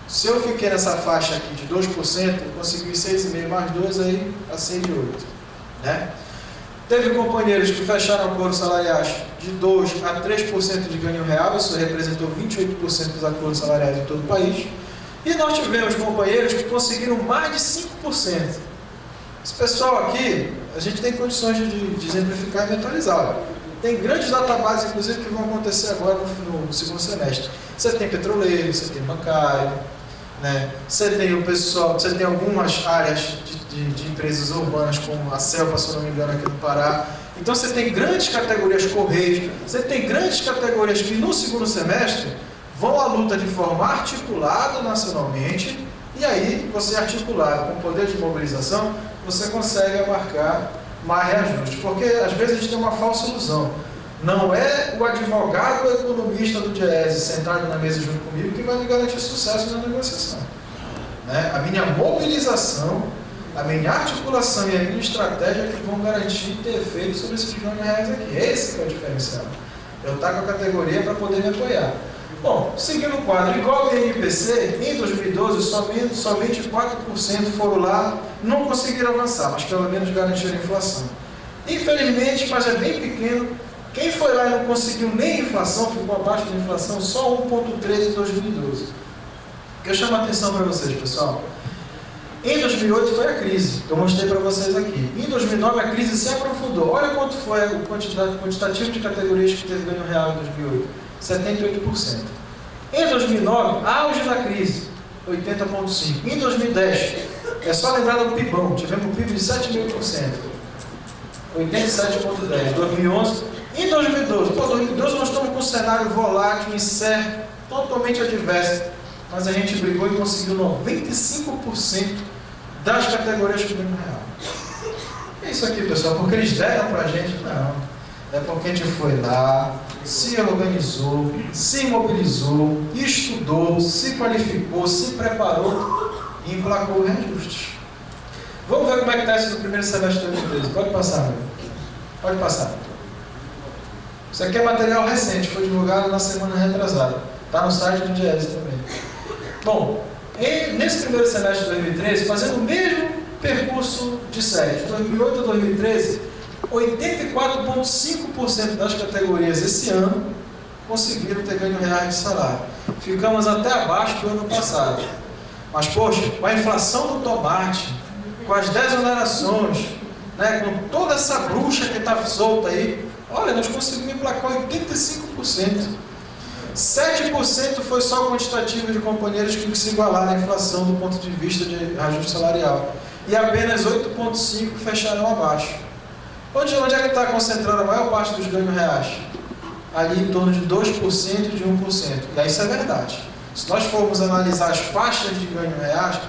se eu fiquei nessa faixa aqui de 2%, eu consegui 6,5 mais 2, aí passei de 8. Né? Teve companheiros que fecharam acordos salariais de 2 a 3% de ganho real, isso representou 28% dos acordos salariais em todo o país. E nós tivemos companheiros que conseguiram mais de 5%. Esse pessoal aqui, a gente tem condições de exemplificar e mentalizar. Olha, tem grandes databases, inclusive, que vão acontecer agora no segundo semestre. Você tem petroleiro, você tem bancário, né? Você tem o pessoal, você tem algumas áreas de empresas urbanas, como a Celpa, se eu não me engano, aqui no Pará. Então você tem grandes categorias correios, você tem grandes categorias que no segundo semestre vão à luta de forma articulada nacionalmente, e aí você articulado com o poder de mobilização, você consegue abarcar mais reajuste. Porque às vezes a gente tem uma falsa ilusão. Não é o advogado ou economista do DIEESE sentado na mesa junto comigo que vai me garantir sucesso na negociação. Né? A minha mobilização, a minha articulação e a minha estratégia que vão garantir ter efeito sobre esses R$1.000 aqui. Esse que é o diferencial. Eu estou com a categoria para poder me apoiar. Bom, seguindo o quadro, igual ao INPC, em 2012, somente 4% foram lá, não conseguiram avançar, mas pelo menos garantiram a inflação. Infelizmente, mas é bem pequeno, quem foi lá e não conseguiu nem inflação, ficou abaixo da inflação, só 1,13 em 2012. O que eu chamo a atenção para vocês, pessoal? Em 2008 foi a crise, eu mostrei para vocês aqui. Em 2009 a crise se aprofundou. Olha quanto foi o quantitativo de categorias que teve ganho real em 2008. 78%. Em 2009, auge da crise, 80,5%. Em 2010, é só lembrar do PIBão, tivemos um PIB de 7,5%. 87,10%. 2011. Em 2012, 2012 nós estamos com um cenário volátil, incerto, totalmente adverso. Mas a gente brigou e conseguiu 95% das categorias que ganham real. É isso aqui, pessoal, porque eles deram para a gente? Não. É porque a gente foi lá, se organizou, se mobilizou, estudou, se qualificou, se preparou e emplacou o reajuste. Vamos ver como é que está isso no primeiro semestre de 2013. Pode passar, meu. Pode passar. Isso aqui é material recente, foi divulgado na semana retrasada. Está no site do Diese também. Bom, nesse primeiro semestre de 2013, fazendo o mesmo percurso de série, de 2008 a 2013, 84,5% das categorias esse ano conseguiram ter ganho reais de salário. Ficamos até abaixo do ano passado. Mas, poxa, com a inflação do tomate, com as desonerações, né, com toda essa bruxa que está solta aí, olha, nós conseguimos emplacar 85%. 7% foi só o quantitativo de companheiros que se igualaram à inflação do ponto de vista de ajuste salarial. E apenas 8,5% fecharam abaixo. Onde é que está concentrada a maior parte dos ganhos reais? Ali em torno de 2% de 1%. E aí isso é verdade. Se nós formos analisar as faixas de ganho reais,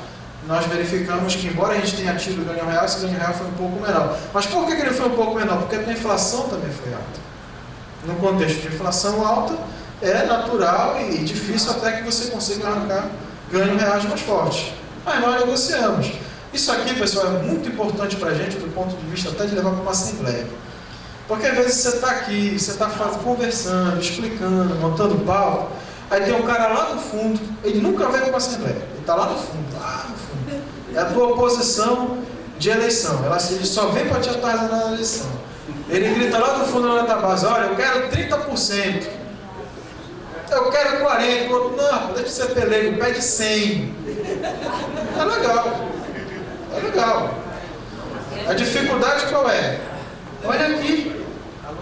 nós verificamos que, embora a gente tenha tido ganho real, esse ganho real foi um pouco menor. Mas por que ele foi um pouco menor? Porque a inflação também foi alta. No contexto de inflação alta, é natural e difícil até que você consiga arrancar ganhos reais mais fortes. Mas nós negociamos. Isso aqui, pessoal, é muito importante para a gente do ponto de vista até de levar para uma assembleia. Porque às vezes você está aqui, você está conversando, explicando, montando pauta, aí tem um cara lá no fundo, ele nunca veio para uma assembleia, ele está lá no fundo. É a tua oposição de eleição, ele só vem para te atazanar na eleição. Ele grita lá no fundo da base, olha, eu quero 30%. Eu quero 40%, o outro, não, deixa de ser pelego, pede 100%. É legal. É legal. A dificuldade qual é? Olha aqui,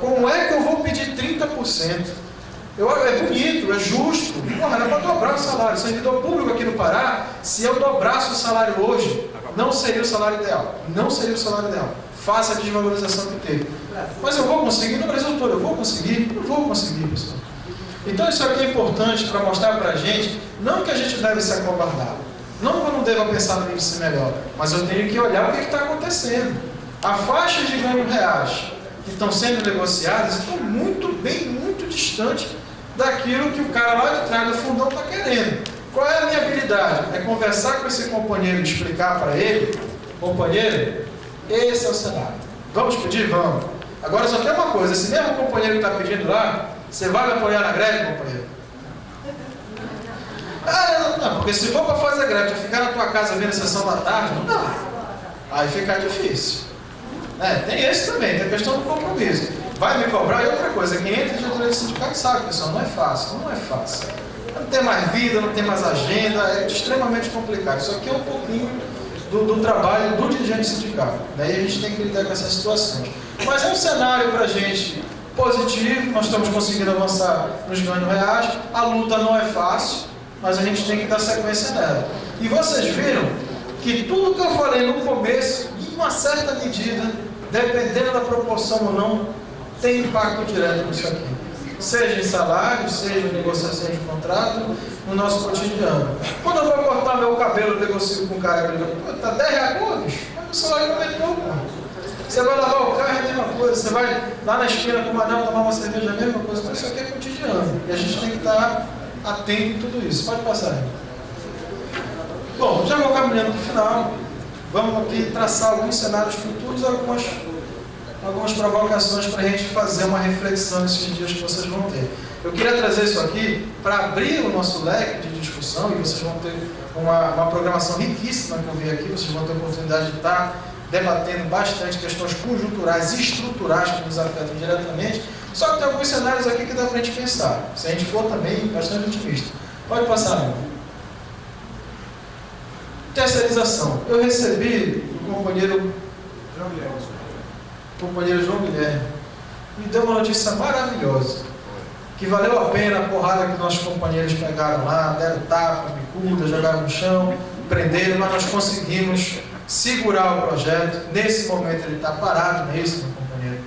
como é que eu vou pedir 30%? É bonito, é justo. Porra, era para dobrar o salário. O servidor público aqui no Pará, se eu dobrasse o salário hoje, não seria o salário ideal. Não seria o salário ideal. Faça a desvalorização que teve. Mas eu vou conseguir no Brasil todo. Eu vou conseguir? Eu vou conseguir, pessoal. Então isso aqui é importante para mostrar para a gente, não que a gente deve se acovardar, não que eu não deva pensar no índice melhor, mas eu tenho que olhar o que está acontecendo. As faixas de ganho reais que estão sendo negociadas estão muito distante daquilo que o cara lá de trás do fundão está querendo. Qual é a minha habilidade? É conversar com esse companheiro e explicar para ele, companheiro, esse é o cenário. Vamos pedir? Vamos. Agora só tem uma coisa, esse mesmo companheiro que está pedindo lá, você vai me apoiar na greve, companheiro? Não, porque se for para fazer greve, para ficar na tua casa vendo a sessão da tarde, não dá. Aí fica difícil. Tem esse também, tem a questão do compromisso. Vai me cobrar, e outra coisa, quem entra em diretoria de sindicato sabe, pessoal, não é fácil, não é fácil. Não tem mais vida, não tem mais agenda, é extremamente complicado. Isso aqui é um pouquinho do trabalho do dirigente sindical. Daí a gente tem que lidar com essas situações. Mas é um cenário para a gente positivo, nós estamos conseguindo avançar nos ganhos reais, a luta não é fácil, mas a gente tem que dar sequência nela. E vocês viram que tudo que eu falei no começo, em uma certa medida, dependendo da proporção ou não, tem impacto direto nisso aqui. Seja em salário, seja em negociação de contrato, no nosso cotidiano. Quando eu vou cortar meu cabelo, eu negocio com um cara que está 10 reais, pô, bicho, mas o salário aumentou, pô. Você vai lavar o carro, é a mesma coisa. Você vai lá na esquina com o anel tomar uma cerveja, é a mesma coisa. Então isso aqui é cotidiano. E a gente tem que estar atento em tudo isso. Pode passar aí. Bom, já vou caminhando para o final. vamos aqui traçar alguns cenários futuros, algumas provocações para a gente fazer uma reflexão nesses dias que vocês vão ter. Eu queria trazer isso aqui para abrir o nosso leque de discussão, e vocês vão ter uma programação riquíssima que eu vi aqui, vocês vão ter a oportunidade de estar debatendo bastante questões conjunturais e estruturais que nos afetam diretamente, só que tem alguns cenários aqui que dá para a gente pensar, se a gente for também bastante otimista. Pode passar, amigo. Terceirização. Eu recebi do companheiro João Guilherme, me deu uma notícia maravilhosa, que valeu a pena a porrada que nossos companheiros pegaram lá, deram tapa, bicuda, jogaram no chão, prenderam, mas nós conseguimos segurar o projeto. Nesse momento ele está parado, não é isso, meu companheiro?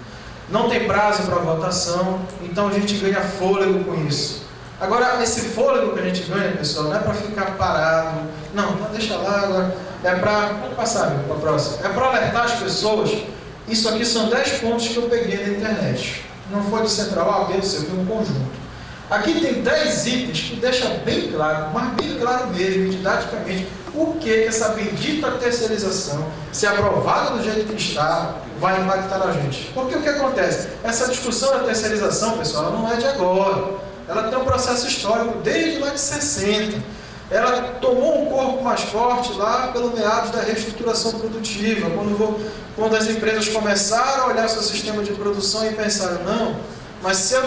Não tem prazo para votação, então a gente ganha fôlego com isso. Agora, esse fôlego que a gente ganha, pessoal, não é para ficar parado, não deixa lá, agora é para... Pode passar, para a próxima. É para alertar as pessoas. Isso aqui são 10 pontos que eu peguei na internet. Não foi de central A, B, C, foi um conjunto. Aqui tem 10 itens que deixam bem claro, mas bem claro mesmo, didaticamente, o que essa bendita terceirização, se aprovada do jeito que está, vai impactar a gente. Porque o que acontece? Essa discussão da terceirização, pessoal, ela não é de agora. Ela tem um processo histórico desde lá de 60. Ela tomou um corpo mais forte lá pelo meados da reestruturação produtiva, quando as empresas começaram a olhar seu sistema de produção e pensaram, não, mas se eu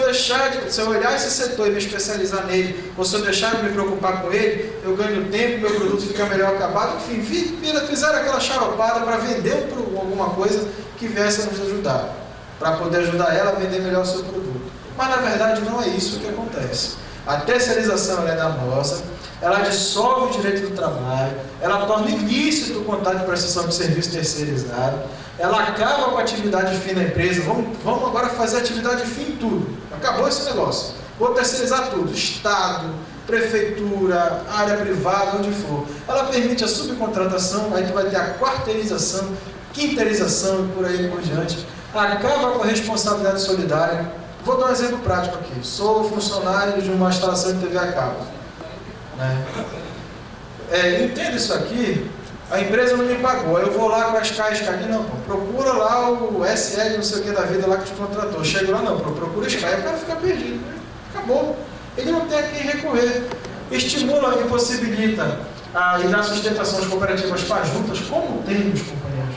olhar esse setor e me especializar nele, ou se eu deixar de me preocupar com ele, eu ganho tempo, meu produto fica melhor acabado, enfim, fizeram aquela xaropada para vender alguma coisa que viesse a nos ajudar, para poder ajudar ela a vender melhor o seu produto. Mas na verdade não é isso que acontece. A terceirização ela é danosa, ela dissolve o direito do trabalho, ela torna ilícito o contrato de prestação de serviço terceirizado, ela acaba com a atividade fim da empresa. Vamos agora fazer atividade fim em tudo. Acabou esse negócio. Vou terceirizar tudo, Estado, Prefeitura, área privada, onde for. Ela permite a subcontratação, aí tu vai ter a quarteirização, quinteirização e por aí por diante. Acaba com a responsabilidade solidária. Vou dar um exemplo prático aqui. Sou funcionário de uma instalação de TV a cabo. Entendo isso aqui, a empresa não me pagou, eu vou lá com as caixas aqui, não, procura lá o SL, não sei o que da vida lá que te contratou. Chego lá, não, procura as caixas, o cara fica perdido. Acabou. Ele não tem a quem recorrer. Estimula e possibilita e dá sustentação às cooperativas fajutas, como tem, meus companheiros.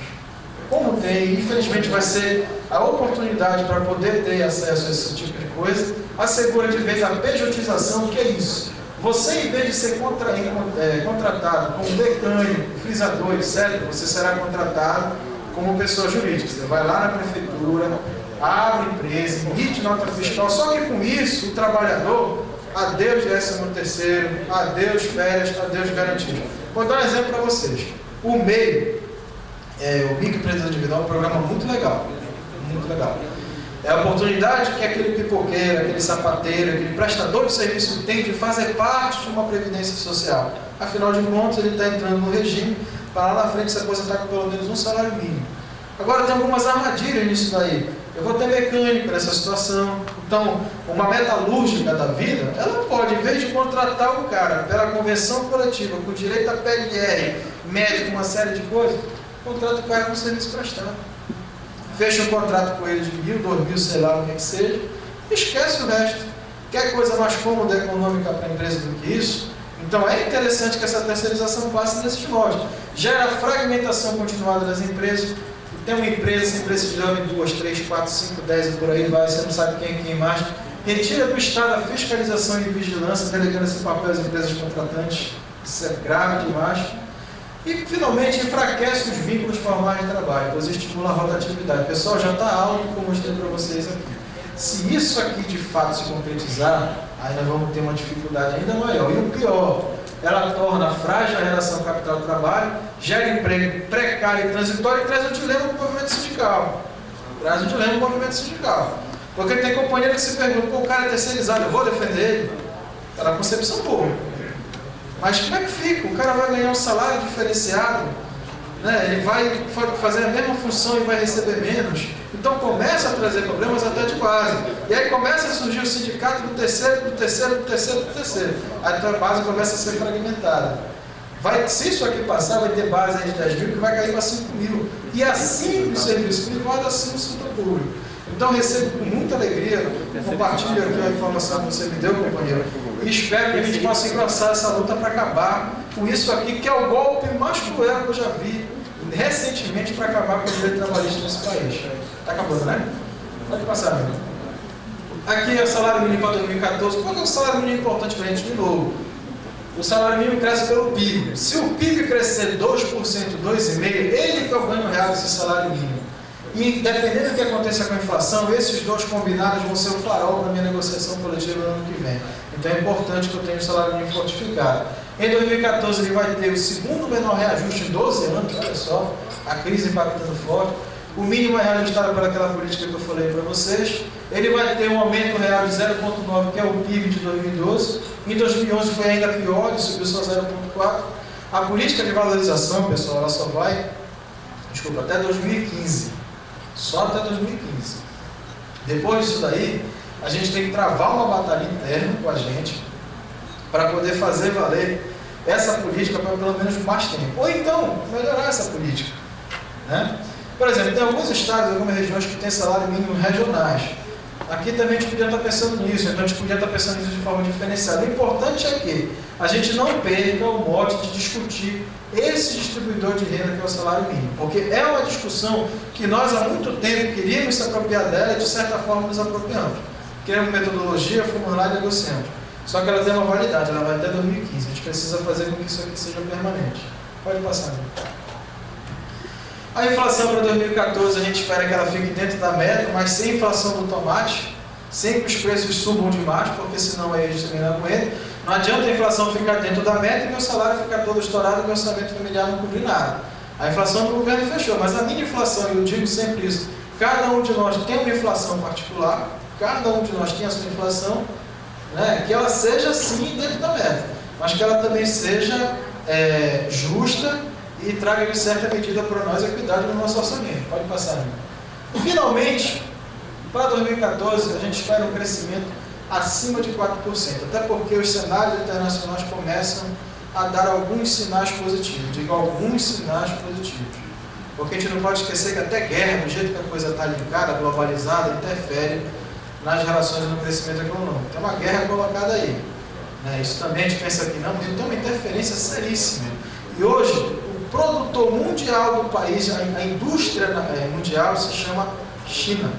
Como tem, infelizmente vai ser a oportunidade para poder ter acesso a esse tipo de coisa. Assegura de vez a pejotização, o que é isso? Você, em vez de ser contratado como mecânico, frisador, etc., você será contratado como pessoa jurídica. Você vai lá na prefeitura, abre empresa, emite nota fiscal, só que com isso, o trabalhador, adeus 13º, adeus férias, adeus garantia. Vou dar um exemplo para vocês. O MEI, o Microempreendedor Individual, é um programa muito legal. Muito legal. É a oportunidade que aquele pipoqueiro, aquele sapateiro, aquele prestador de serviço tem de fazer parte de uma previdência social. Afinal de contas, ele está entrando no regime para lá na frente se aposentar com pelo menos um salário mínimo. Agora, tem algumas armadilhas nisso daí. Eu vou ter mecânico nessa situação. Então, uma metalúrgica da vida, ela pode, em vez de contratar o cara pela convenção coletiva, com direito a PLR, médico, uma série de coisas, contrata o cara com serviço prestado. Fecha um contrato com ele de 1.000, 2.000, sei lá o que seja, esquece o resto. Quer coisa mais cômoda e econômica para a empresa do que isso? Então é interessante que essa terceirização passe nesses moldes. Gera fragmentação continuada das empresas. Tem uma empresa, essa empresa se divide em 2, 3, 4, 5, 10 e por aí vai, você não sabe quem é quem mais. Retira do Estado a fiscalização e vigilância, delegando esse papel às empresas contratantes. Isso é grave demais. E, finalmente, enfraquece os vínculos formais de trabalho, pois estimula a rotatividade. O pessoal já está alto, como eu mostrei para vocês aqui. Se isso aqui, de fato, se concretizar, aí nós vamos ter uma dificuldade ainda maior. E o pior, ela torna frágil a relação capital-trabalho, gera emprego precário e transitório e traz um dilema para o movimento sindical. Porque tem companheiro que se pergunta, o cara é terceirizado, eu vou defender ele? Está na concepção pública. Mas como é que fica? O cara vai ganhar um salário diferenciado, né? Ele vai fazer a mesma função e vai receber menos. Então começa a trazer problemas até de base. E aí começa a surgir o sindicato do terceiro. Aí a tua base começa a ser fragmentada. Se isso aqui passar, vai ter base aí de 10 mil que vai cair para 5 mil. E assim no serviço privado, assim no setor público. Então recebo com muita alegria, compartilho aqui a informação que você me deu, companheiro, e espero que a gente possa engrossar essa luta para acabar com isso aqui, que é o golpe mais cruel que eu já vi recentemente para acabar com o direito trabalhista nesse país. Está acabando, né? Pode passar, meu. Aqui é o salário mínimo para 2014. Qual que é o salário mínimo importante para a gente? De novo, o salário mínimo cresce pelo PIB. Se o PIB crescer 2%, 2,5%, ele que é o ganho real desse salário mínimo. E dependendo do que aconteça com a inflação, esses dois combinados vão ser o farol da minha negociação coletiva no ano que vem. Então é importante que eu tenha o salário mínimo fortificado. Em 2014 ele vai ter o segundo menor reajuste em 12 anos, olha só, a crise impactando forte. O mínimo é reajustado pelaquela política que eu falei para vocês. Ele vai ter um aumento real de 0,9, que é o PIB de 2012. Em 2011 foi ainda pior, ele subiu só 0,4. A política de valorização, pessoal, ela só vai, até 2015. Só até 2015. Depois disso daí, a gente tem que travar uma batalha interna com a gente para poder fazer valer essa política por pelo menos mais tempo. Ou então, melhorar essa política, né? Por exemplo, tem alguns estados, algumas regiões que têm salário mínimo regionais. Aqui também a gente podia estar pensando nisso, então a gente podia estar pensando nisso de forma diferenciada. O importante é que a gente não perca o mote de discutir esse distribuidor de renda que é o salário mínimo, porque é uma discussão que nós há muito tempo queríamos se apropriar dela e de certa forma nos apropriamos. Criamos metodologia, fomos lá e negociamos. Só que ela tem uma validade, ela vai até 2015. A gente precisa fazer com que isso aqui seja permanente. Pode passar. A inflação para 2014, a gente espera que ela fique dentro da meta, mas sem inflação do tomate, sem que os preços subam demais, porque senão aí a gente também não aguenta. Não adianta a inflação ficar dentro da meta e meu salário ficar todo estourado e meu orçamento familiar não cobrir nada. A inflação do governo fechou, mas a minha inflação, eu digo sempre isso, cada um de nós tem uma inflação particular, cada um de nós tem a sua inflação, né, que ela seja sim dentro da meta, mas que ela também seja justa e traga de certa medida para nós equidade no nosso orçamento. Pode passar, né? Finalmente, para 2014, a gente espera um crescimento acima de 4%, até porque os cenários internacionais começam a dar alguns sinais positivos, digo alguns sinais positivos, porque a gente não pode esquecer que até guerra, do jeito que a coisa está linkada, globalizada, interfere nas relações e no crescimento econômico. Tem uma guerra colocada aí, né? Isso também a gente pensa que não, mas tem uma interferência seríssima. E hoje, o produtor mundial do país, a indústria mundial se chama China.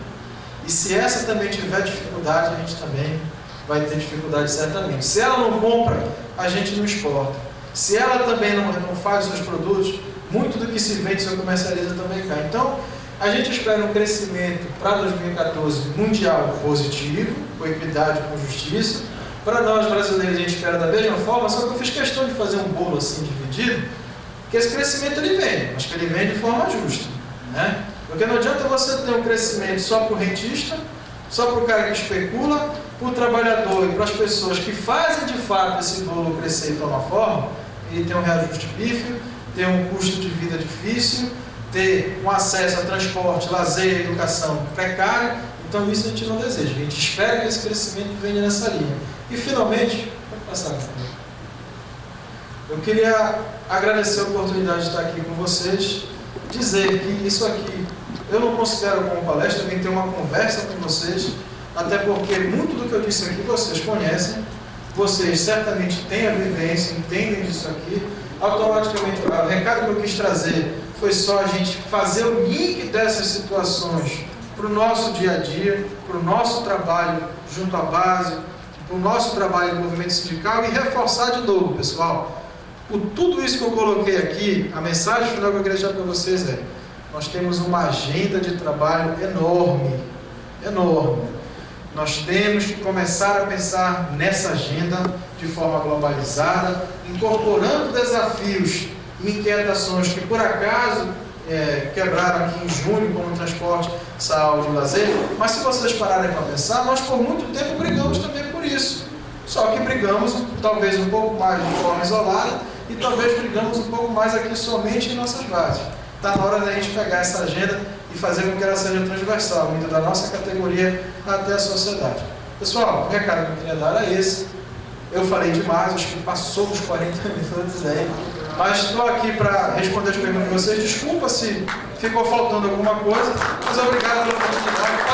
E se essa também tiver dificuldade, a gente também vai ter dificuldade certamente. Se ela não compra, a gente não exporta. Se ela também não faz os seus produtos, muito do que se vende, se comercializa também cai. Então, a gente espera um crescimento para 2014 mundial positivo, com equidade, com justiça. Para nós brasileiros, a gente espera da mesma forma, só que eu fiz questão de fazer um bolo assim dividido, que esse crescimento ele vem, mas que ele vem de forma justa, né? Porque não adianta você ter um crescimento só para o rentista, só para o cara que especula, para o trabalhador e para as pessoas que fazem de fato esse bolo crescer e tomar forma, ele tem um reajuste pífio, tem um custo de vida difícil, ter um acesso a transporte, lazer, educação precário. Então isso a gente não deseja, a gente espera que esse crescimento venha nessa linha. E finalmente, pode passar, eu queria agradecer a oportunidade de estar aqui com vocês, dizer que isso aqui eu não considero como palestra, eu vim ter uma conversa com vocês, até porque muito do que eu disse aqui vocês conhecem, vocês certamente têm a vivência, entendem disso aqui. Automaticamente, o recado que eu quis trazer foi só a gente fazer o link dessas situações para o nosso dia a dia, para o nosso trabalho junto à base, para o nosso trabalho no movimento sindical e reforçar de novo, pessoal. Por tudo isso que eu coloquei aqui, a mensagem final que eu queria deixar para vocês é: nós temos uma agenda de trabalho enorme, enorme. Nós temos que começar a pensar nessa agenda de forma globalizada, incorporando desafios e inquietações que por acaso quebraram aqui em junho, como transporte, saúde e lazer, mas se vocês pararem para pensar, nós por muito tempo brigamos também por isso. Só que brigamos talvez um pouco mais de forma isolada e talvez brigamos um pouco mais aqui somente em nossas bases. Está na hora da gente pegar essa agenda e fazer com que ela seja transversal, indo da nossa categoria até a sociedade. Pessoal, o recado que eu queria dar era esse. Eu falei demais, acho que passou dos 40 minutos aí. Mas estou aqui para responder as perguntas de vocês. Desculpa se ficou faltando alguma coisa, mas obrigado pela oportunidade.